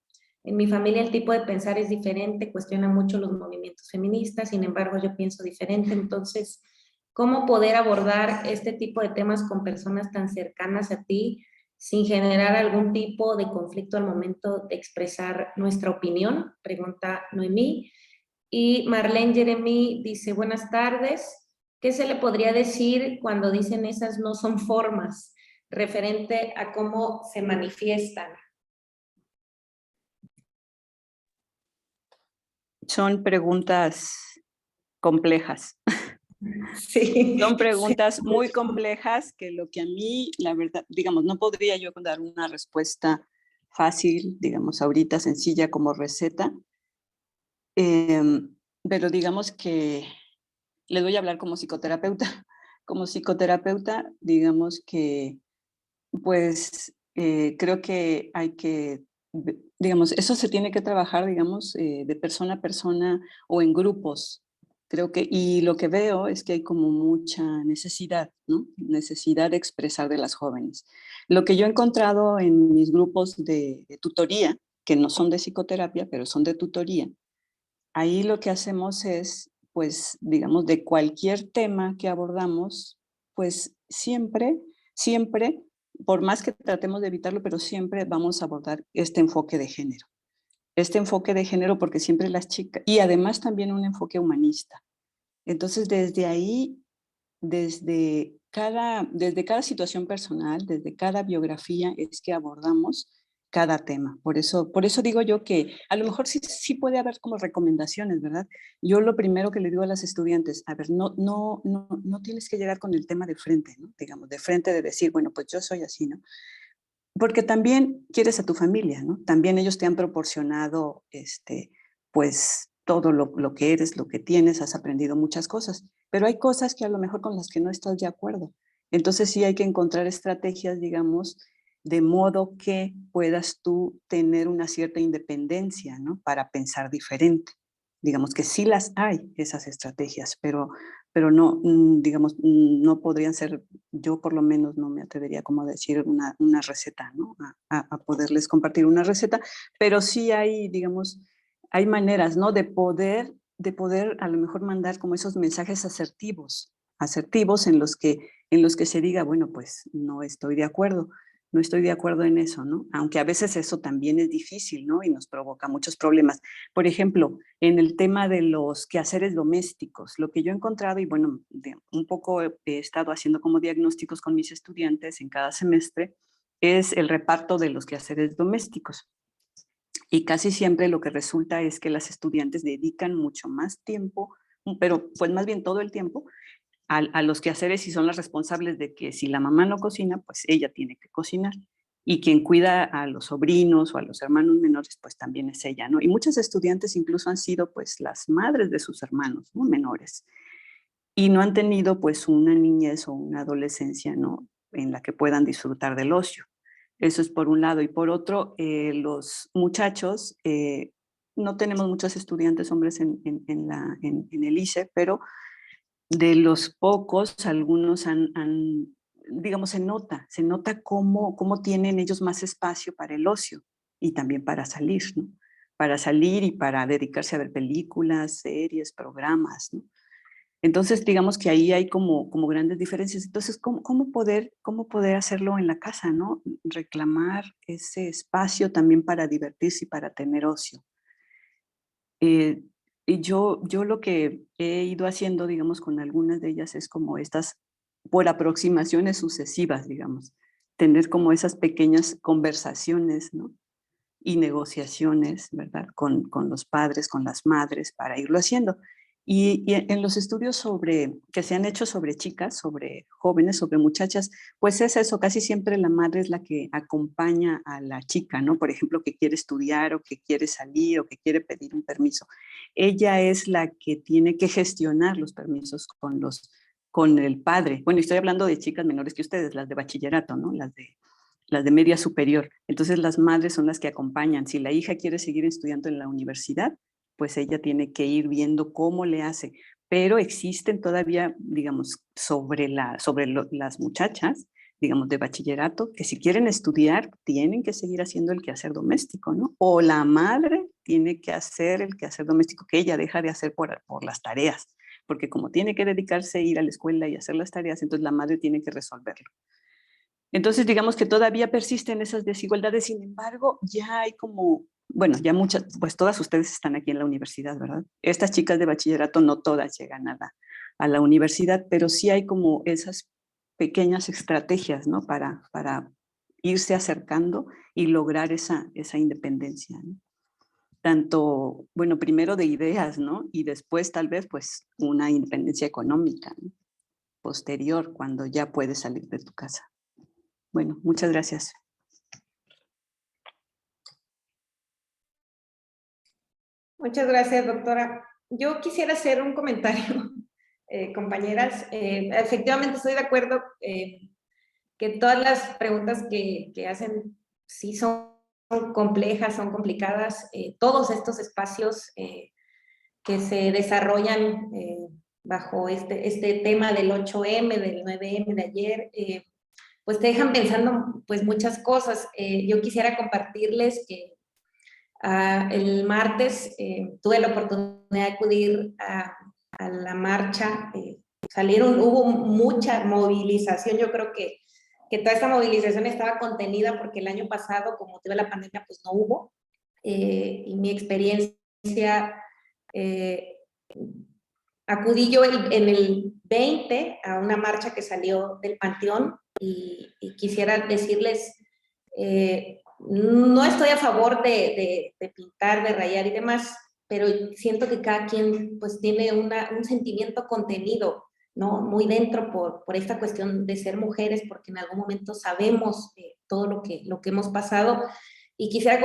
En mi familia el tipo de pensar es diferente, cuestiona mucho los movimientos feministas, sin embargo yo pienso diferente. Entonces, ¿cómo poder abordar este tipo de temas con personas tan cercanas a ti sin generar algún tipo de conflicto al momento de expresar nuestra opinión? Pregunta Noemí. Y Marlene Jeremy dice: buenas tardes. ¿Qué se le podría decir cuando dicen esas no son formas, referente a cómo se manifiestan? Son preguntas complejas. Sí. Son preguntas muy complejas que lo que a mí, la verdad, digamos, no podría yo dar una respuesta fácil, digamos, ahorita sencilla como receta, pero digamos que les voy a hablar como psicoterapeuta. Como psicoterapeuta, digamos que, pues, creo que hay que, digamos, eso se tiene que trabajar, digamos, de persona a persona o en grupos. Creo que, y lo que veo es que hay como mucha necesidad, ¿no? Necesidad de expresar de las jóvenes. Lo que yo he encontrado en mis grupos de tutoría, que no son de psicoterapia, pero son de tutoría, ahí lo que hacemos es, pues, digamos, de cualquier tema que abordamos, pues siempre por más que tratemos de evitarlo, pero siempre vamos a abordar este enfoque de género. Este enfoque de género porque siempre las chicas, y además también un enfoque humanista. Entonces, desde ahí, desde cada situación personal, desde cada biografía, es que abordamos cada tema. Por eso digo yo que a lo mejor sí puede haber como recomendaciones, ¿verdad? Yo lo primero que le digo a las estudiantes, a ver, no tienes que llegar con el tema de frente, ¿no? Digamos, de frente de decir, bueno, pues yo soy así, ¿no? Porque también quieres a tu familia, ¿no? También ellos te han proporcionado, pues, todo lo que eres, lo que tienes, has aprendido muchas cosas, pero hay cosas que a lo mejor con las que no estás de acuerdo. Entonces sí hay que encontrar estrategias, digamos, de modo que puedas tú tener una cierta independencia, ¿no? Para pensar diferente. Digamos que sí las hay, esas estrategias, pero no, digamos, no podrían ser, yo por lo menos no me atrevería como a decir una receta, ¿no? A poderles compartir una receta, pero sí hay, digamos, hay maneras, ¿no? De poder a lo mejor mandar como esos mensajes asertivos en los que se diga, bueno, pues no estoy de acuerdo. No estoy de acuerdo en eso, ¿no? Aunque a veces eso también es difícil, ¿no? Y nos provoca muchos problemas. Por ejemplo, en el tema de los quehaceres domésticos, lo que yo he encontrado, y bueno, un poco he estado haciendo como diagnósticos con mis estudiantes en cada semestre, es el reparto de los quehaceres domésticos. Y casi siempre lo que resulta es que las estudiantes dedican mucho más tiempo, pero pues más bien todo el tiempo, a los quehaceres y son las responsables de que si la mamá no cocina, pues ella tiene que cocinar. Y quien cuida a los sobrinos o a los hermanos menores, pues también es ella, ¿no? Y muchas estudiantes incluso han sido pues las madres de sus hermanos, ¿no? Menores. Y no han tenido pues una niñez o una adolescencia, ¿no? En la que puedan disfrutar del ocio. Eso es por un lado. Y por otro, los muchachos, no tenemos muchos estudiantes hombres en el ICE, pero de los pocos, algunos digamos, se nota cómo tienen ellos más espacio para el ocio y también para salir, ¿no? Para salir y para dedicarse a ver películas, series, programas, ¿no? Entonces, digamos que ahí hay como grandes diferencias. Entonces, ¿cómo poder hacerlo en la casa, ¿no? Reclamar ese espacio también para divertirse y para tener ocio. Y yo lo que he ido haciendo, digamos, con algunas de ellas es como estas, por aproximaciones sucesivas, digamos, tener como esas pequeñas conversaciones, ¿no? Y negociaciones, ¿verdad? Con los padres, con las madres, para irlo haciendo. Y en los estudios que se han hecho sobre chicas, sobre jóvenes, sobre muchachas, pues es eso, casi siempre la madre es la que acompaña a la chica, ¿no? Por ejemplo, que quiere estudiar o que quiere salir o que quiere pedir un permiso. Ella es la que tiene que gestionar los permisos con el padre. Bueno, estoy hablando de chicas menores que ustedes, las de bachillerato, ¿no? Las de media superior. Entonces las madres son las que acompañan. Si la hija quiere seguir estudiando en la universidad, pues ella tiene que ir viendo cómo le hace. Pero existen todavía, digamos, las muchachas, digamos, de bachillerato, que si quieren estudiar, tienen que seguir haciendo el quehacer doméstico, ¿no? O la madre tiene que hacer el quehacer doméstico que ella deja de hacer por las tareas, porque como tiene que dedicarse a ir a la escuela y hacer las tareas, entonces la madre tiene que resolverlo. Entonces, digamos que todavía persisten esas desigualdades, sin embargo, ya hay como, bueno, ya muchas, pues todas ustedes están aquí en la universidad, ¿verdad? Estas chicas de bachillerato no todas llegan a la universidad, pero sí hay como esas pequeñas estrategias, ¿no? Para irse acercando y lograr esa independencia, ¿no? Tanto, bueno, primero de ideas, ¿no? Y después tal vez, pues, una independencia económica, ¿no? Posterior, cuando ya puedes salir de tu casa. Bueno, muchas gracias. Muchas gracias, doctora. Yo quisiera hacer un comentario, compañeras. Efectivamente, estoy de acuerdo que todas las preguntas que hacen sí son complejas, son complicadas. Todos estos espacios que se desarrollan bajo este tema del 8M, del 9M de ayer, pues te dejan pensando pues muchas cosas. Yo quisiera compartirles que el martes tuve la oportunidad de acudir a la marcha. Hubo mucha movilización, yo creo que que toda esta movilización estaba contenida porque el año pasado, como tuve la pandemia, pues no hubo. Y mi experiencia, acudí yo en el 20 a una marcha que salió del Panteón y quisiera decirles, no estoy a favor de pintar, de rayar y demás, pero siento que cada quien pues tiene un sentimiento contenido, ¿no? Muy dentro por esta cuestión de ser mujeres, porque en algún momento sabemos todo lo que hemos pasado. Y quisiera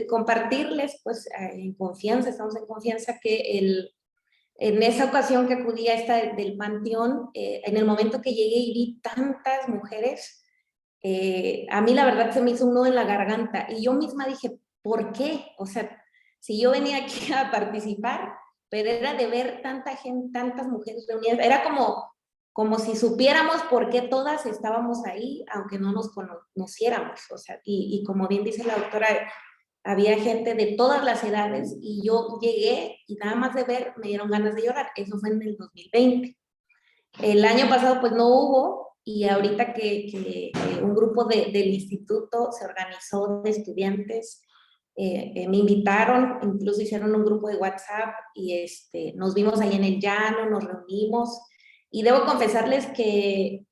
compartirles, pues en confianza, estamos en confianza, que en esa ocasión que acudí a esta del Panteón, en el momento que llegué y vi tantas mujeres, a mí la verdad se me hizo un nudo en la garganta y yo misma dije, ¿por qué? O sea, si yo venía aquí a participar, pero era de ver tanta gente, tantas mujeres reunidas, era como si supiéramos por qué todas estábamos ahí, aunque no nos conociéramos. O sea, y como bien dice la doctora, había gente de todas las edades y yo llegué y nada más de ver me dieron ganas de llorar. Eso fue en el 2020. El año pasado pues no hubo y ahorita que un grupo del instituto se organizó de estudiantes, me invitaron, incluso hicieron un grupo de WhatsApp y nos vimos ahí en el llano, nos reunimos y debo confesarles que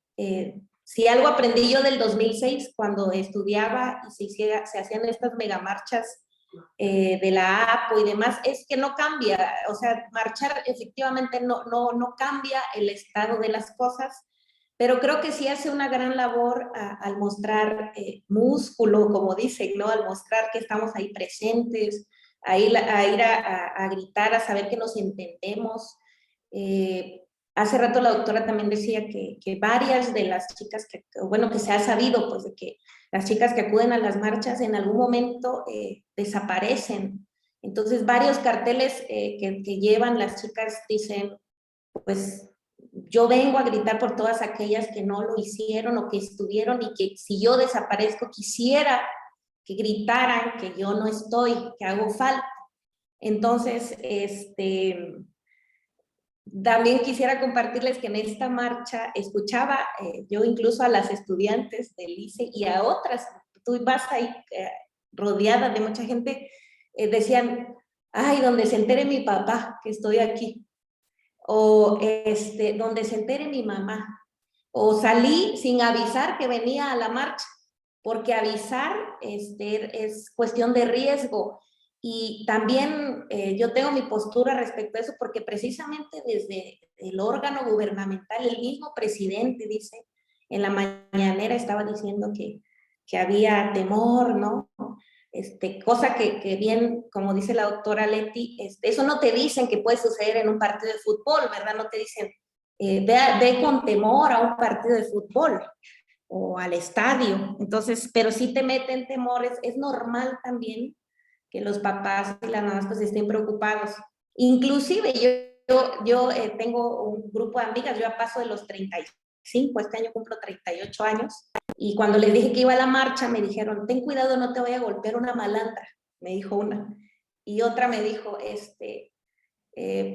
si algo aprendí yo del 2006 cuando estudiaba y se hacían estas megamarchas de la APO y demás, es que no cambia, o sea, marchar efectivamente no cambia el estado de las cosas, pero creo que sí hace una gran labor al mostrar músculo, como dicen, ¿no? Al mostrar que estamos ahí presentes, a ir a gritar, a saber que nos entendemos. Hace rato la doctora también decía que varias de las chicas que se ha sabido, pues, de que las chicas que acuden a las marchas en algún momento desaparecen. Entonces, varios carteles que llevan las chicas dicen, pues, yo vengo a gritar por todas aquellas que no lo hicieron o que estuvieron y que si yo desaparezco quisiera que gritaran que yo no estoy, que hago falta. Entonces, también quisiera compartirles que en esta marcha escuchaba yo incluso a las estudiantes del ICE y a otras, tú vas ahí rodeada de mucha gente, decían, ay, donde se entere mi papá que estoy aquí, o donde se entere mi mamá, o salí sin avisar que venía a la marcha, porque avisar es cuestión de riesgo. Y también yo tengo mi postura respecto a eso, porque precisamente desde el órgano gubernamental, el mismo presidente dice, en la mañanera estaba diciendo que había temor, ¿no? Cosa que bien, como dice la doctora Leti, eso no te dicen que puede suceder en un partido de fútbol, ¿verdad? No te dicen, ve con temor a un partido de fútbol o al estadio. Entonces, pero sí te meten temores, es normal también que los papás y las mamás pues estén preocupados. Inclusive yo tengo un grupo de amigas, yo ya paso de los 35, este año cumplo 38 años, y cuando les dije que iba a la marcha me dijeron, ten cuidado, no te vaya a golpear una malandra, me dijo una. Y otra me dijo,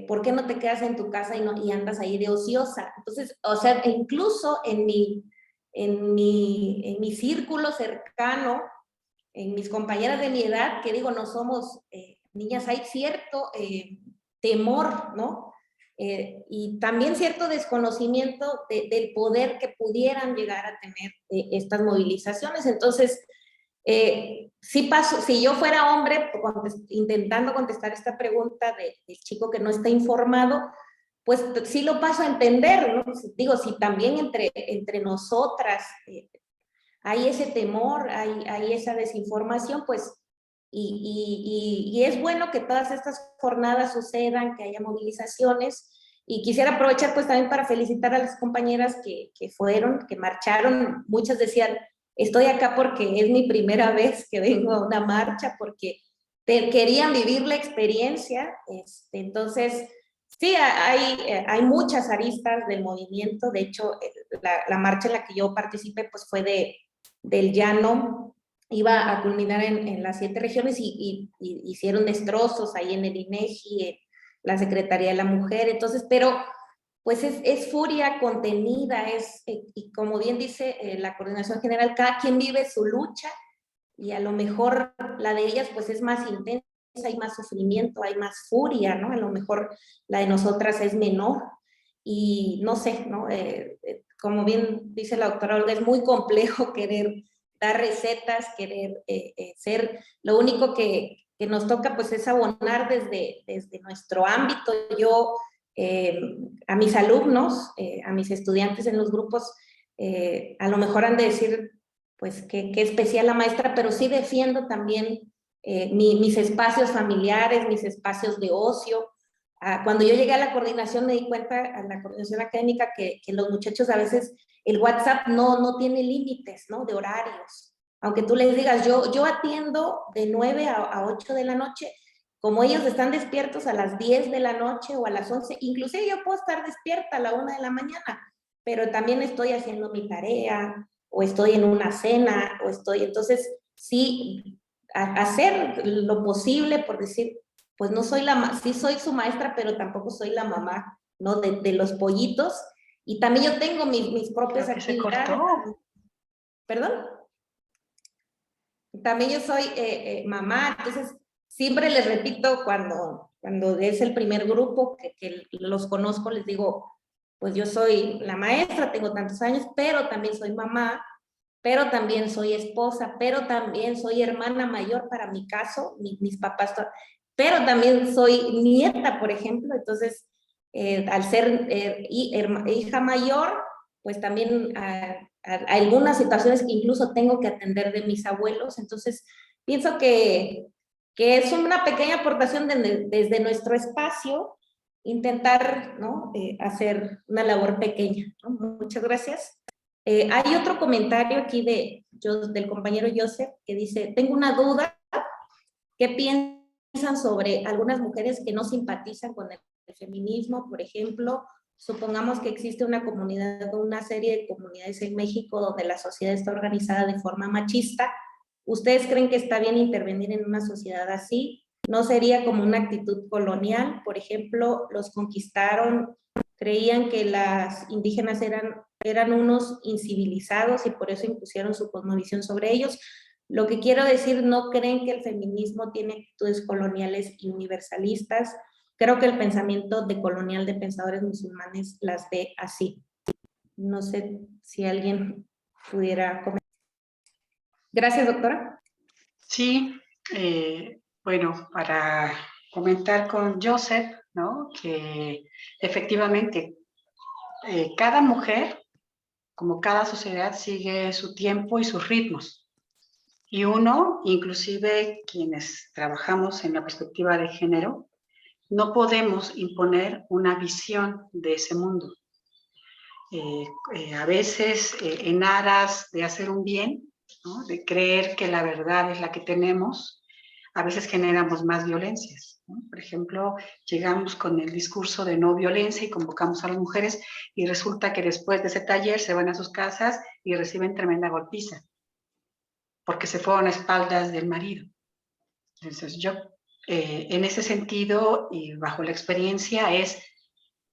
¿por qué no te quedas en tu casa y andas ahí de ociosa? Entonces, o sea, incluso en mi círculo cercano, en mis compañeras de mi edad, que digo, no somos niñas, hay cierto temor, ¿no? Y también cierto desconocimiento del poder que pudieran llegar a tener estas movilizaciones. Entonces, si yo fuera hombre, intentando contestar esta pregunta del chico que no está informado, pues sí lo paso a entender, ¿no? Digo, si también entre nosotras hay ese temor, hay esa desinformación, pues, y es bueno que todas estas jornadas sucedan, que haya movilizaciones, y quisiera aprovechar pues también para felicitar a las compañeras que fueron, que marcharon. Muchas decían, estoy acá porque es mi primera vez que vengo a una marcha, porque querían vivir la experiencia. Entonces, sí, hay muchas aristas del movimiento. De hecho, la marcha en la que yo participé pues fue del llano, iba a culminar en las 7 regiones y hicieron destrozos ahí en el INEGI, en la Secretaría de la Mujer. Entonces, pero pues es furia contenida, y como bien dice la Coordinación General, cada quien vive su lucha y a lo mejor la de ellas pues es más intensa, hay más sufrimiento, hay más furia, ¿no? A lo mejor la de nosotras es menor y no sé, ¿no? Como bien dice la doctora Olga, es muy complejo querer dar recetas, querer ser, lo único que nos toca pues es abonar desde nuestro ámbito. Yo a mis alumnos, a mis estudiantes en los grupos, a lo mejor han de decir pues qué especial la maestra, pero sí defiendo también mis espacios familiares, mis espacios de ocio. Cuando yo llegué a la coordinación me di cuenta, a la coordinación académica, que los muchachos a veces, el WhatsApp no tiene límites, ¿no? De horarios. Aunque tú les digas, yo atiendo de 9 a 8 de la noche, como ellos están despiertos a las 10 de la noche o a las 11, inclusive yo puedo estar despierta a la 1 de la mañana, pero también estoy haciendo mi tarea, o estoy en una cena, o estoy, entonces, sí, hacer lo posible por decir, pues no soy sí soy su maestra, pero tampoco soy la mamá, ¿no? De los pollitos, y también yo tengo mis propias Creo que se actividades. cortó. ¿Perdón? También yo soy mamá, entonces siempre les repito cuando es el primer grupo que los conozco, les digo, pues yo soy la maestra, tengo tantos años, pero también soy mamá, pero también soy esposa, pero también soy hermana mayor para mi caso, mis papás, pero también soy nieta, por ejemplo, entonces al ser hija mayor, pues también algunas situaciones que incluso tengo que atender de mis abuelos, entonces pienso que es una pequeña aportación desde nuestro espacio, intentar, ¿no? Hacer una labor pequeña, ¿no? Muchas gracias. Hay otro comentario aquí del compañero Joseph que dice, tengo una duda, ¿qué piensan sobre algunas mujeres que no simpatizan con el feminismo? Por ejemplo, supongamos que existe una comunidad o una serie de comunidades en México donde la sociedad está organizada de forma machista. ¿Ustedes creen que está bien intervenir en una sociedad así? ¿No sería como una actitud colonial? Por ejemplo, los conquistaron, creían que las indígenas eran unos incivilizados y por eso impusieron su cosmovisión sobre ellos. Lo que quiero decir, no creen que el feminismo tiene actitudes coloniales y universalistas. Creo que el pensamiento decolonial de pensadores musulmanes las ve así. No sé si alguien pudiera comentar. Gracias, doctora. Sí, bueno, para comentar con Joseph, ¿no? Que efectivamente cada mujer, como cada sociedad, sigue su tiempo y sus ritmos. Y uno, inclusive quienes trabajamos en la perspectiva de género, no podemos imponer una visión de ese mundo. A veces, en aras de hacer un bien, ¿no? De creer que la verdad es la que tenemos, a veces generamos más violencias, ¿no? Por ejemplo, llegamos con el discurso de no violencia y convocamos a las mujeres y resulta que después de ese taller se van a sus casas y reciben tremenda golpiza porque se fueron a espaldas del marido. Entonces yo, en ese sentido y bajo la experiencia es,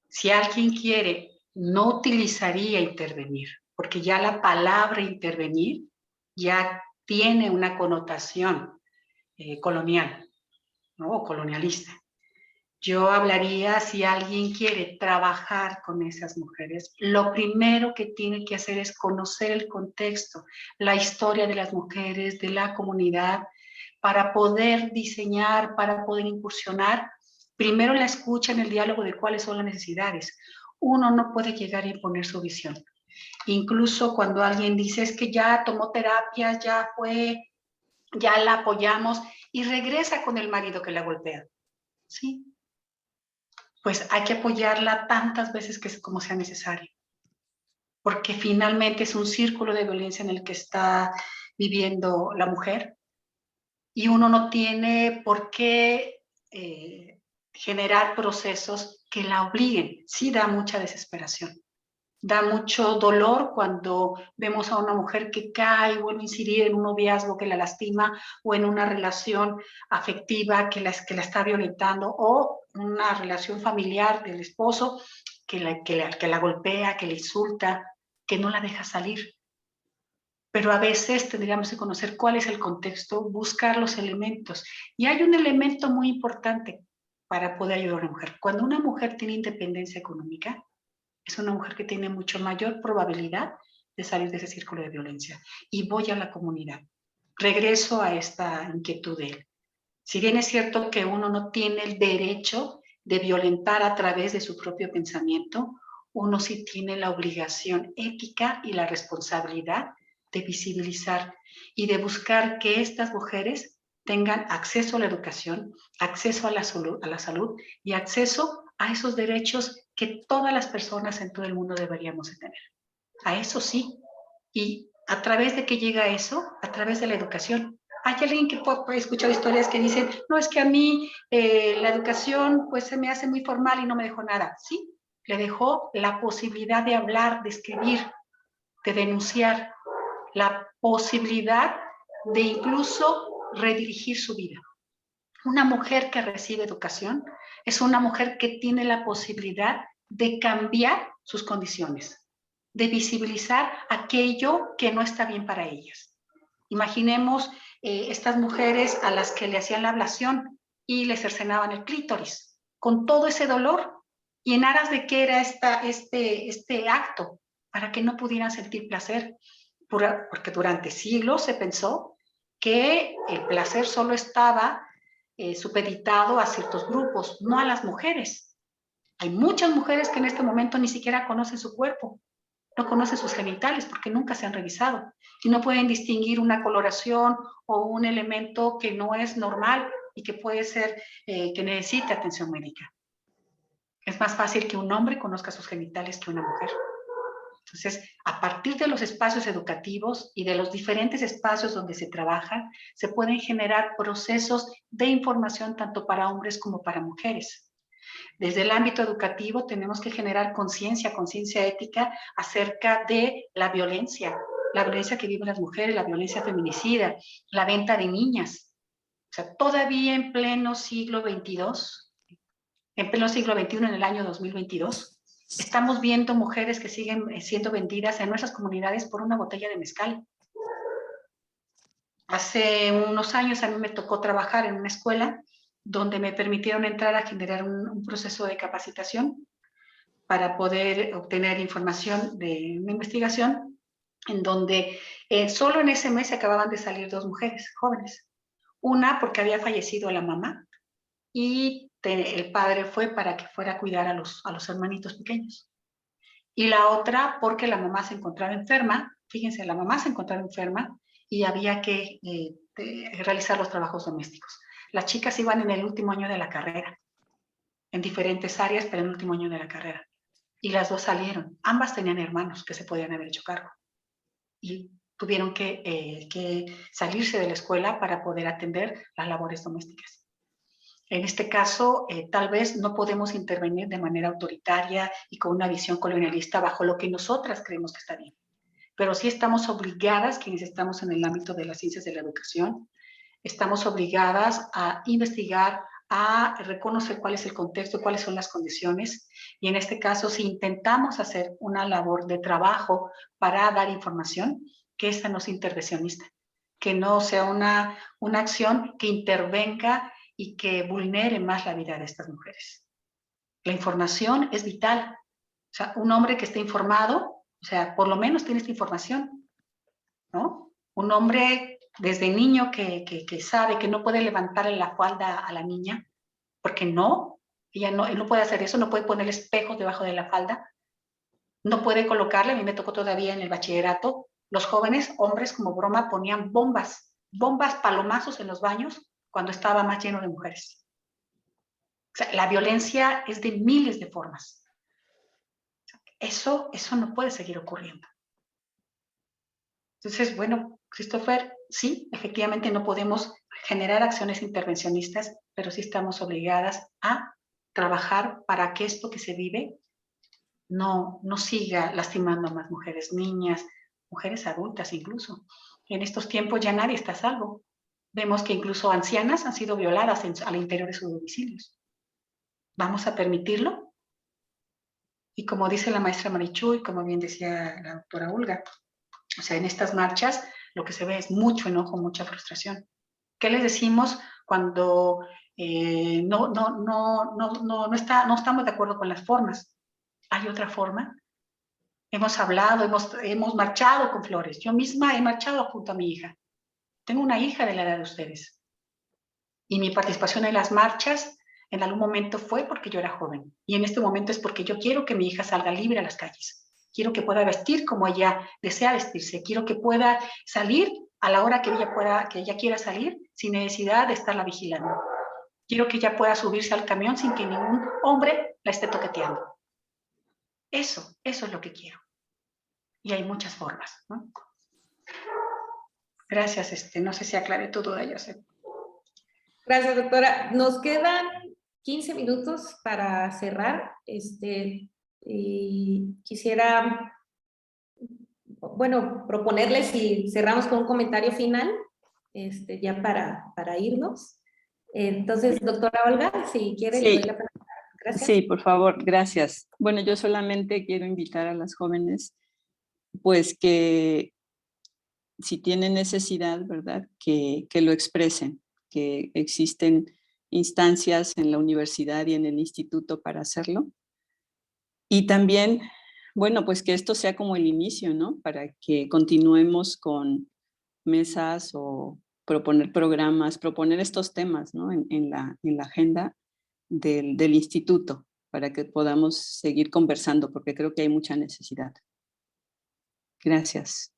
si alguien quiere, no utilizaría intervenir, porque ya la palabra intervenir ya tiene una connotación colonial, ¿no? O colonialista. Yo hablaría, si alguien quiere trabajar con esas mujeres, lo primero que tiene que hacer es conocer el contexto, la historia de las mujeres, de la comunidad, para poder diseñar, para poder incursionar. Primero la escucha en el diálogo de cuáles son las necesidades. Uno no puede llegar a imponer su visión. Incluso cuando alguien dice, es que ya tomó terapias, ya fue, ya la apoyamos, y regresa con el marido que la golpea. ¿Sí? Pues hay que apoyarla tantas veces como sea necesario, porque finalmente es un círculo de violencia en el que está viviendo la mujer y uno no tiene por qué generar procesos que la obliguen. Sí da mucha desesperación, da mucho dolor cuando vemos a una mujer que cae y vuelve a incidir en un noviazgo que la lastima o en una relación afectiva que la está violentando o una relación familiar del esposo que la golpea, que la insulta, que no la deja salir. Pero a veces tendríamos que conocer cuál es el contexto, buscar los elementos. Y hay un elemento muy importante para poder ayudar a una mujer. Cuando una mujer tiene independencia económica, es una mujer que tiene mucho mayor probabilidad de salir de ese círculo de violencia. Y voy a la comunidad. Regreso a esta inquietud de él. Si bien es cierto que uno no tiene el derecho de violentar a través de su propio pensamiento, uno sí tiene la obligación ética y la responsabilidad de visibilizar y de buscar que estas mujeres tengan acceso a la educación, acceso a la salud y acceso a esos derechos que todas las personas en todo el mundo deberíamos de tener. A eso sí. Y a través de que llega eso, a través de la educación. Hay alguien que puede escuchar historias que dicen, no, es que a mí la educación pues se me hace muy formal y no me dejó nada. Sí, le dejó la posibilidad de hablar, de escribir, de denunciar, la posibilidad de incluso redirigir su vida. Una mujer que recibe educación es una mujer que tiene la posibilidad de cambiar sus condiciones, de visibilizar aquello que no está bien para ellas. Imaginemos estas mujeres a las que le hacían la ablación y le cercenaban el clítoris, con todo ese dolor, y en aras de qué era este acto, para que no pudieran sentir placer, porque durante siglos se pensó que el placer solo estaba supeditado a ciertos grupos, no a las mujeres. Hay muchas mujeres que en este momento ni siquiera conocen su cuerpo, no conocen sus genitales porque nunca se han revisado y no pueden distinguir una coloración o un elemento que no es normal y que puede ser que necesite atención médica. Es más fácil que un hombre conozca sus genitales que una mujer. Entonces, a partir de los espacios educativos y de los diferentes espacios donde se trabaja, se pueden generar procesos de información tanto para hombres como para mujeres. Desde el ámbito educativo tenemos que generar conciencia ética acerca de la violencia que viven las mujeres, la violencia feminicida, la venta de niñas. O sea, todavía en pleno siglo XXI, en el año 2022, estamos viendo mujeres que siguen siendo vendidas en nuestras comunidades por una botella de mezcal. Hace unos años a mí me tocó trabajar en una escuela donde me permitieron entrar a generar un proceso de capacitación para poder obtener información de una investigación en donde solo en ese mes acababan de salir 2 mujeres jóvenes. Una porque había fallecido la mamá y el padre fue para que fuera a cuidar a los hermanitos pequeños. Y la otra porque la mamá se encontraba enferma, fíjense, la mamá se encontraba enferma y había que realizar los trabajos domésticos. Las chicas iban en el último año de la carrera, en diferentes áreas, pero en el último año de la carrera. Y las 2 salieron. Ambas tenían hermanos que se podían haber hecho cargo. Y tuvieron que salirse de la escuela para poder atender las labores domésticas. En este caso, tal vez no podemos intervenir de manera autoritaria y con una visión colonialista bajo lo que nosotras creemos que está bien. Pero sí estamos obligadas, quienes estamos en el ámbito de las ciencias de la educación, estamos obligadas a investigar, a reconocer cuál es el contexto, cuáles son las condiciones. Y en este caso, si intentamos hacer una labor de trabajo para dar información, que esta no sea intervencionista, que no sea una acción que intervenga y que vulnere más la vida de estas mujeres. La información es vital. O sea, un hombre que esté informado, o sea, por lo menos tiene esta información, ¿no? Un hombre desde niño que sabe que no puede levantarle la falda a la niña, porque él no puede hacer eso, no puede poner espejos debajo de la falda, no puede colocarle, a mí me tocó todavía en el bachillerato, los jóvenes hombres como broma ponían bombas palomazos en los baños cuando estaba más lleno de mujeres. O sea, la violencia es de miles de formas. Eso no puede seguir ocurriendo. Entonces, bueno, Christopher, sí, efectivamente no podemos generar acciones intervencionistas, pero sí estamos obligadas a trabajar para que esto que se vive no siga lastimando a más mujeres, niñas, mujeres adultas incluso. En estos tiempos ya nadie está a salvo. Vemos que incluso ancianas han sido violadas al interior de sus domicilios. ¿Vamos a permitirlo? Y como dice la maestra Marichuy, como bien decía la doctora Olga, o sea, en estas marchas lo que se ve es mucho enojo, mucha frustración. ¿Qué les decimos cuando no estamos de acuerdo con las formas? ¿Hay otra forma? Hemos hablado, hemos marchado con flores. Yo misma he marchado junto a mi hija. Tengo una hija de la edad de ustedes. Y mi participación en las marchas en algún momento fue porque yo era joven. Y en este momento es porque yo quiero que mi hija salga libre a las calles. Quiero que pueda vestir como ella desea vestirse. Quiero que pueda salir a la hora que ella quiera salir sin necesidad de estarla vigilando. Quiero que ella pueda subirse al camión sin que ningún hombre la esté toqueteando. Eso es lo que quiero. Y hay muchas formas, ¿no? Gracias, no sé si aclaré tu duda, Josep. Gracias, doctora. Nos quedan 15 minutos para cerrar. Y quisiera, bueno, proponerles si cerramos con un comentario final, ya para irnos. Entonces, doctora Olga, si quiere, le doy la palabra. Gracias. Sí, por favor, gracias. Bueno, yo solamente quiero invitar a las jóvenes, pues que si tienen necesidad, ¿verdad? Que lo expresen, que existen instancias en la universidad y en el instituto para hacerlo. Y también, bueno, pues que esto sea como el inicio, ¿no? Para que continuemos con mesas o proponer programas, proponer estos temas, ¿no? En la agenda del instituto, para que podamos seguir conversando, porque creo que hay mucha necesidad. Gracias.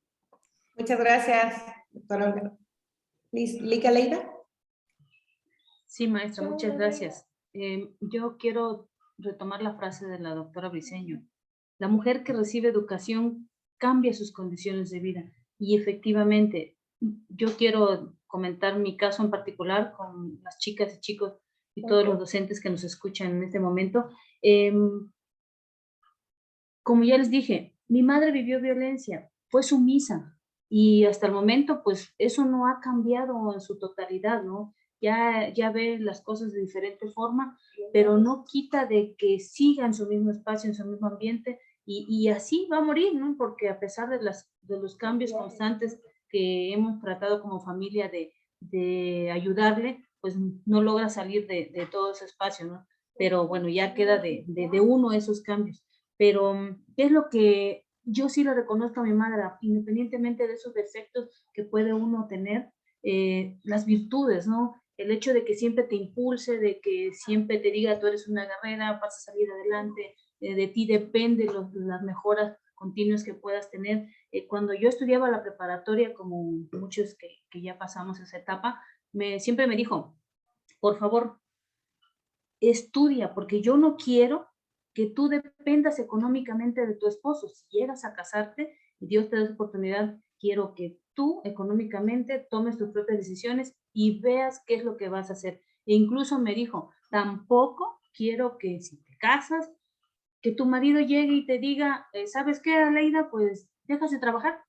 Muchas gracias, doctora Olga. ¿Lica Leida? Sí, maestra, muchas gracias. Yo quiero retomar la frase de la doctora Briceño. La mujer que recibe educación cambia sus condiciones de vida. Y efectivamente, yo quiero comentar mi caso en particular con las chicas y chicos y todos los docentes que nos escuchan en este momento. Como ya les dije, mi madre vivió violencia, fue sumisa y hasta el momento pues eso no ha cambiado en su totalidad, ¿no? Ya ve las cosas de diferente forma, pero no quita de que siga en su mismo espacio, en su mismo ambiente y así va a morir, ¿no? Porque a pesar de los cambios constantes que hemos tratado como familia de ayudarle, pues no logra salir de todo ese espacio, ¿no? Pero bueno, ya queda de uno esos cambios. Pero, ¿qué es lo que yo sí le reconozco a mi madre, independientemente de esos defectos que puede uno tener, las virtudes, ¿no? El hecho de que siempre te impulse, de que siempre te diga, tú eres una guerrera, vas a salir adelante, de ti depende las mejoras continuas que puedas tener. Cuando yo estudiaba la preparatoria, como muchos que ya pasamos esa etapa, siempre me dijo, por favor, estudia, porque yo no quiero que tú dependas económicamente de tu esposo. Si llegas a casarte y Dios te da esa oportunidad, quiero que tú económicamente tomes tus propias decisiones y veas qué es lo que vas a hacer. E incluso me dijo, tampoco quiero que si te casas, que tu marido llegue y te diga, ¿sabes qué, Aleida? Pues dejas de trabajar,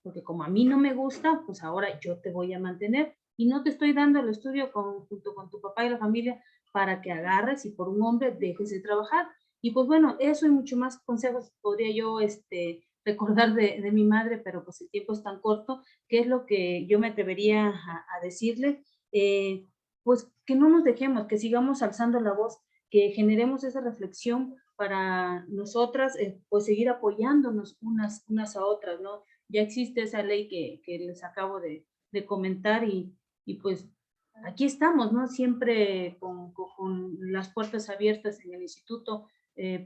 porque como a mí no me gusta, pues ahora yo te voy a mantener y no te estoy dando el estudio junto con tu papá y la familia para que agarres y por un hombre dejes de trabajar. Y pues bueno, eso y mucho más consejos podría yo recordar de mi madre, pero pues el tiempo es tan corto, que es lo que yo me atrevería a decirle, pues que no nos dejemos, que sigamos alzando la voz, que generemos esa reflexión para nosotras, pues seguir apoyándonos unas a otras, ¿no? Ya existe esa ley que les acabo de comentar y pues aquí estamos, ¿no? Siempre con las puertas abiertas en el instituto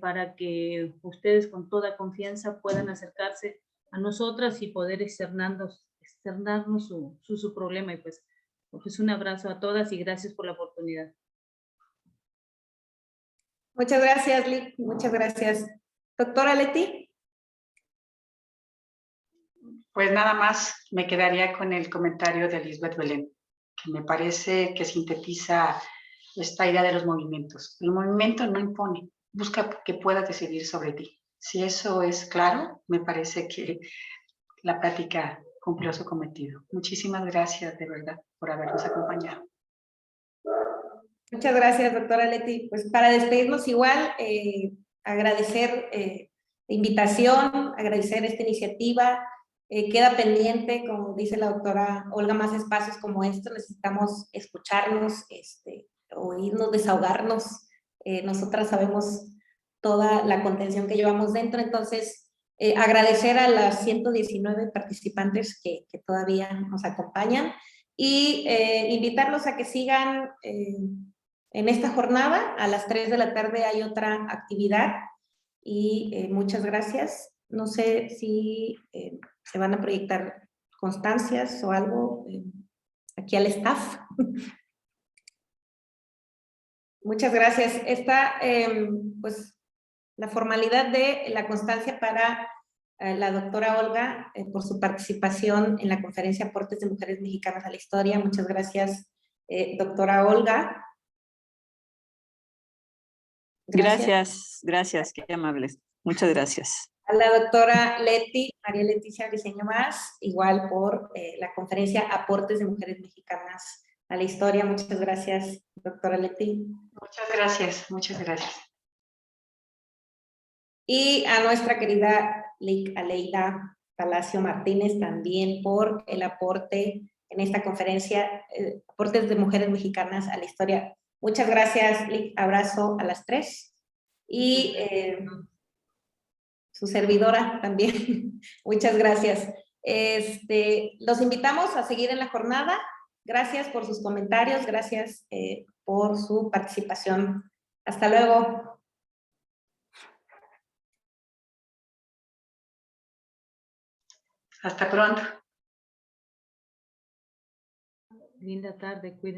para que ustedes con toda confianza puedan acercarse a nosotras y poder externarnos su problema. Y pues un abrazo a todas y gracias por la oportunidad. Muchas gracias, Lic. Muchas gracias. Doctora Leti. Pues nada más me quedaría con el comentario de Lisbeth Belén, que me parece que sintetiza esta idea de los movimientos. El movimiento no impone, busca que puedas decidir sobre ti. Si eso es claro, me parece que la plática cumplió su cometido. Muchísimas gracias, de verdad, por habernos acompañado. Muchas gracias, doctora Leti. Pues para despedirnos igual, agradecer la invitación, agradecer esta iniciativa. Queda pendiente, como dice la doctora Olga, más espacios como estos. Necesitamos escucharnos, oírnos, desahogarnos. Nosotras sabemos toda la contención que llevamos dentro, entonces agradecer a las 119 participantes que todavía nos acompañan y invitarlos a que sigan en esta jornada. A las 3 de la tarde hay otra actividad y muchas gracias. No sé si se van a proyectar constancias o algo aquí al staff. Muchas gracias. Esta, pues, la formalidad de la constancia para la doctora Olga por su participación en la conferencia Aportes de Mujeres Mexicanas a la Historia. Muchas gracias, doctora Olga. Gracias, qué amables. Muchas gracias. A la doctora Leti, María Leticia Briceño Más, igual por la conferencia Aportes de Mujeres Mexicanas a la Historia. Muchas gracias, doctora Leti. Muchas gracias, muchas gracias. Y a nuestra querida Aleida Palacio Martínez también por el aporte en esta conferencia, Aportes de Mujeres Mexicanas a la Historia. Muchas gracias, Lic. Abrazo a las 3. Y su servidora también. Muchas gracias. Los invitamos a seguir en la jornada. Gracias por sus comentarios, gracias por su participación. Hasta luego. Hasta pronto. Linda tarde, cuídense.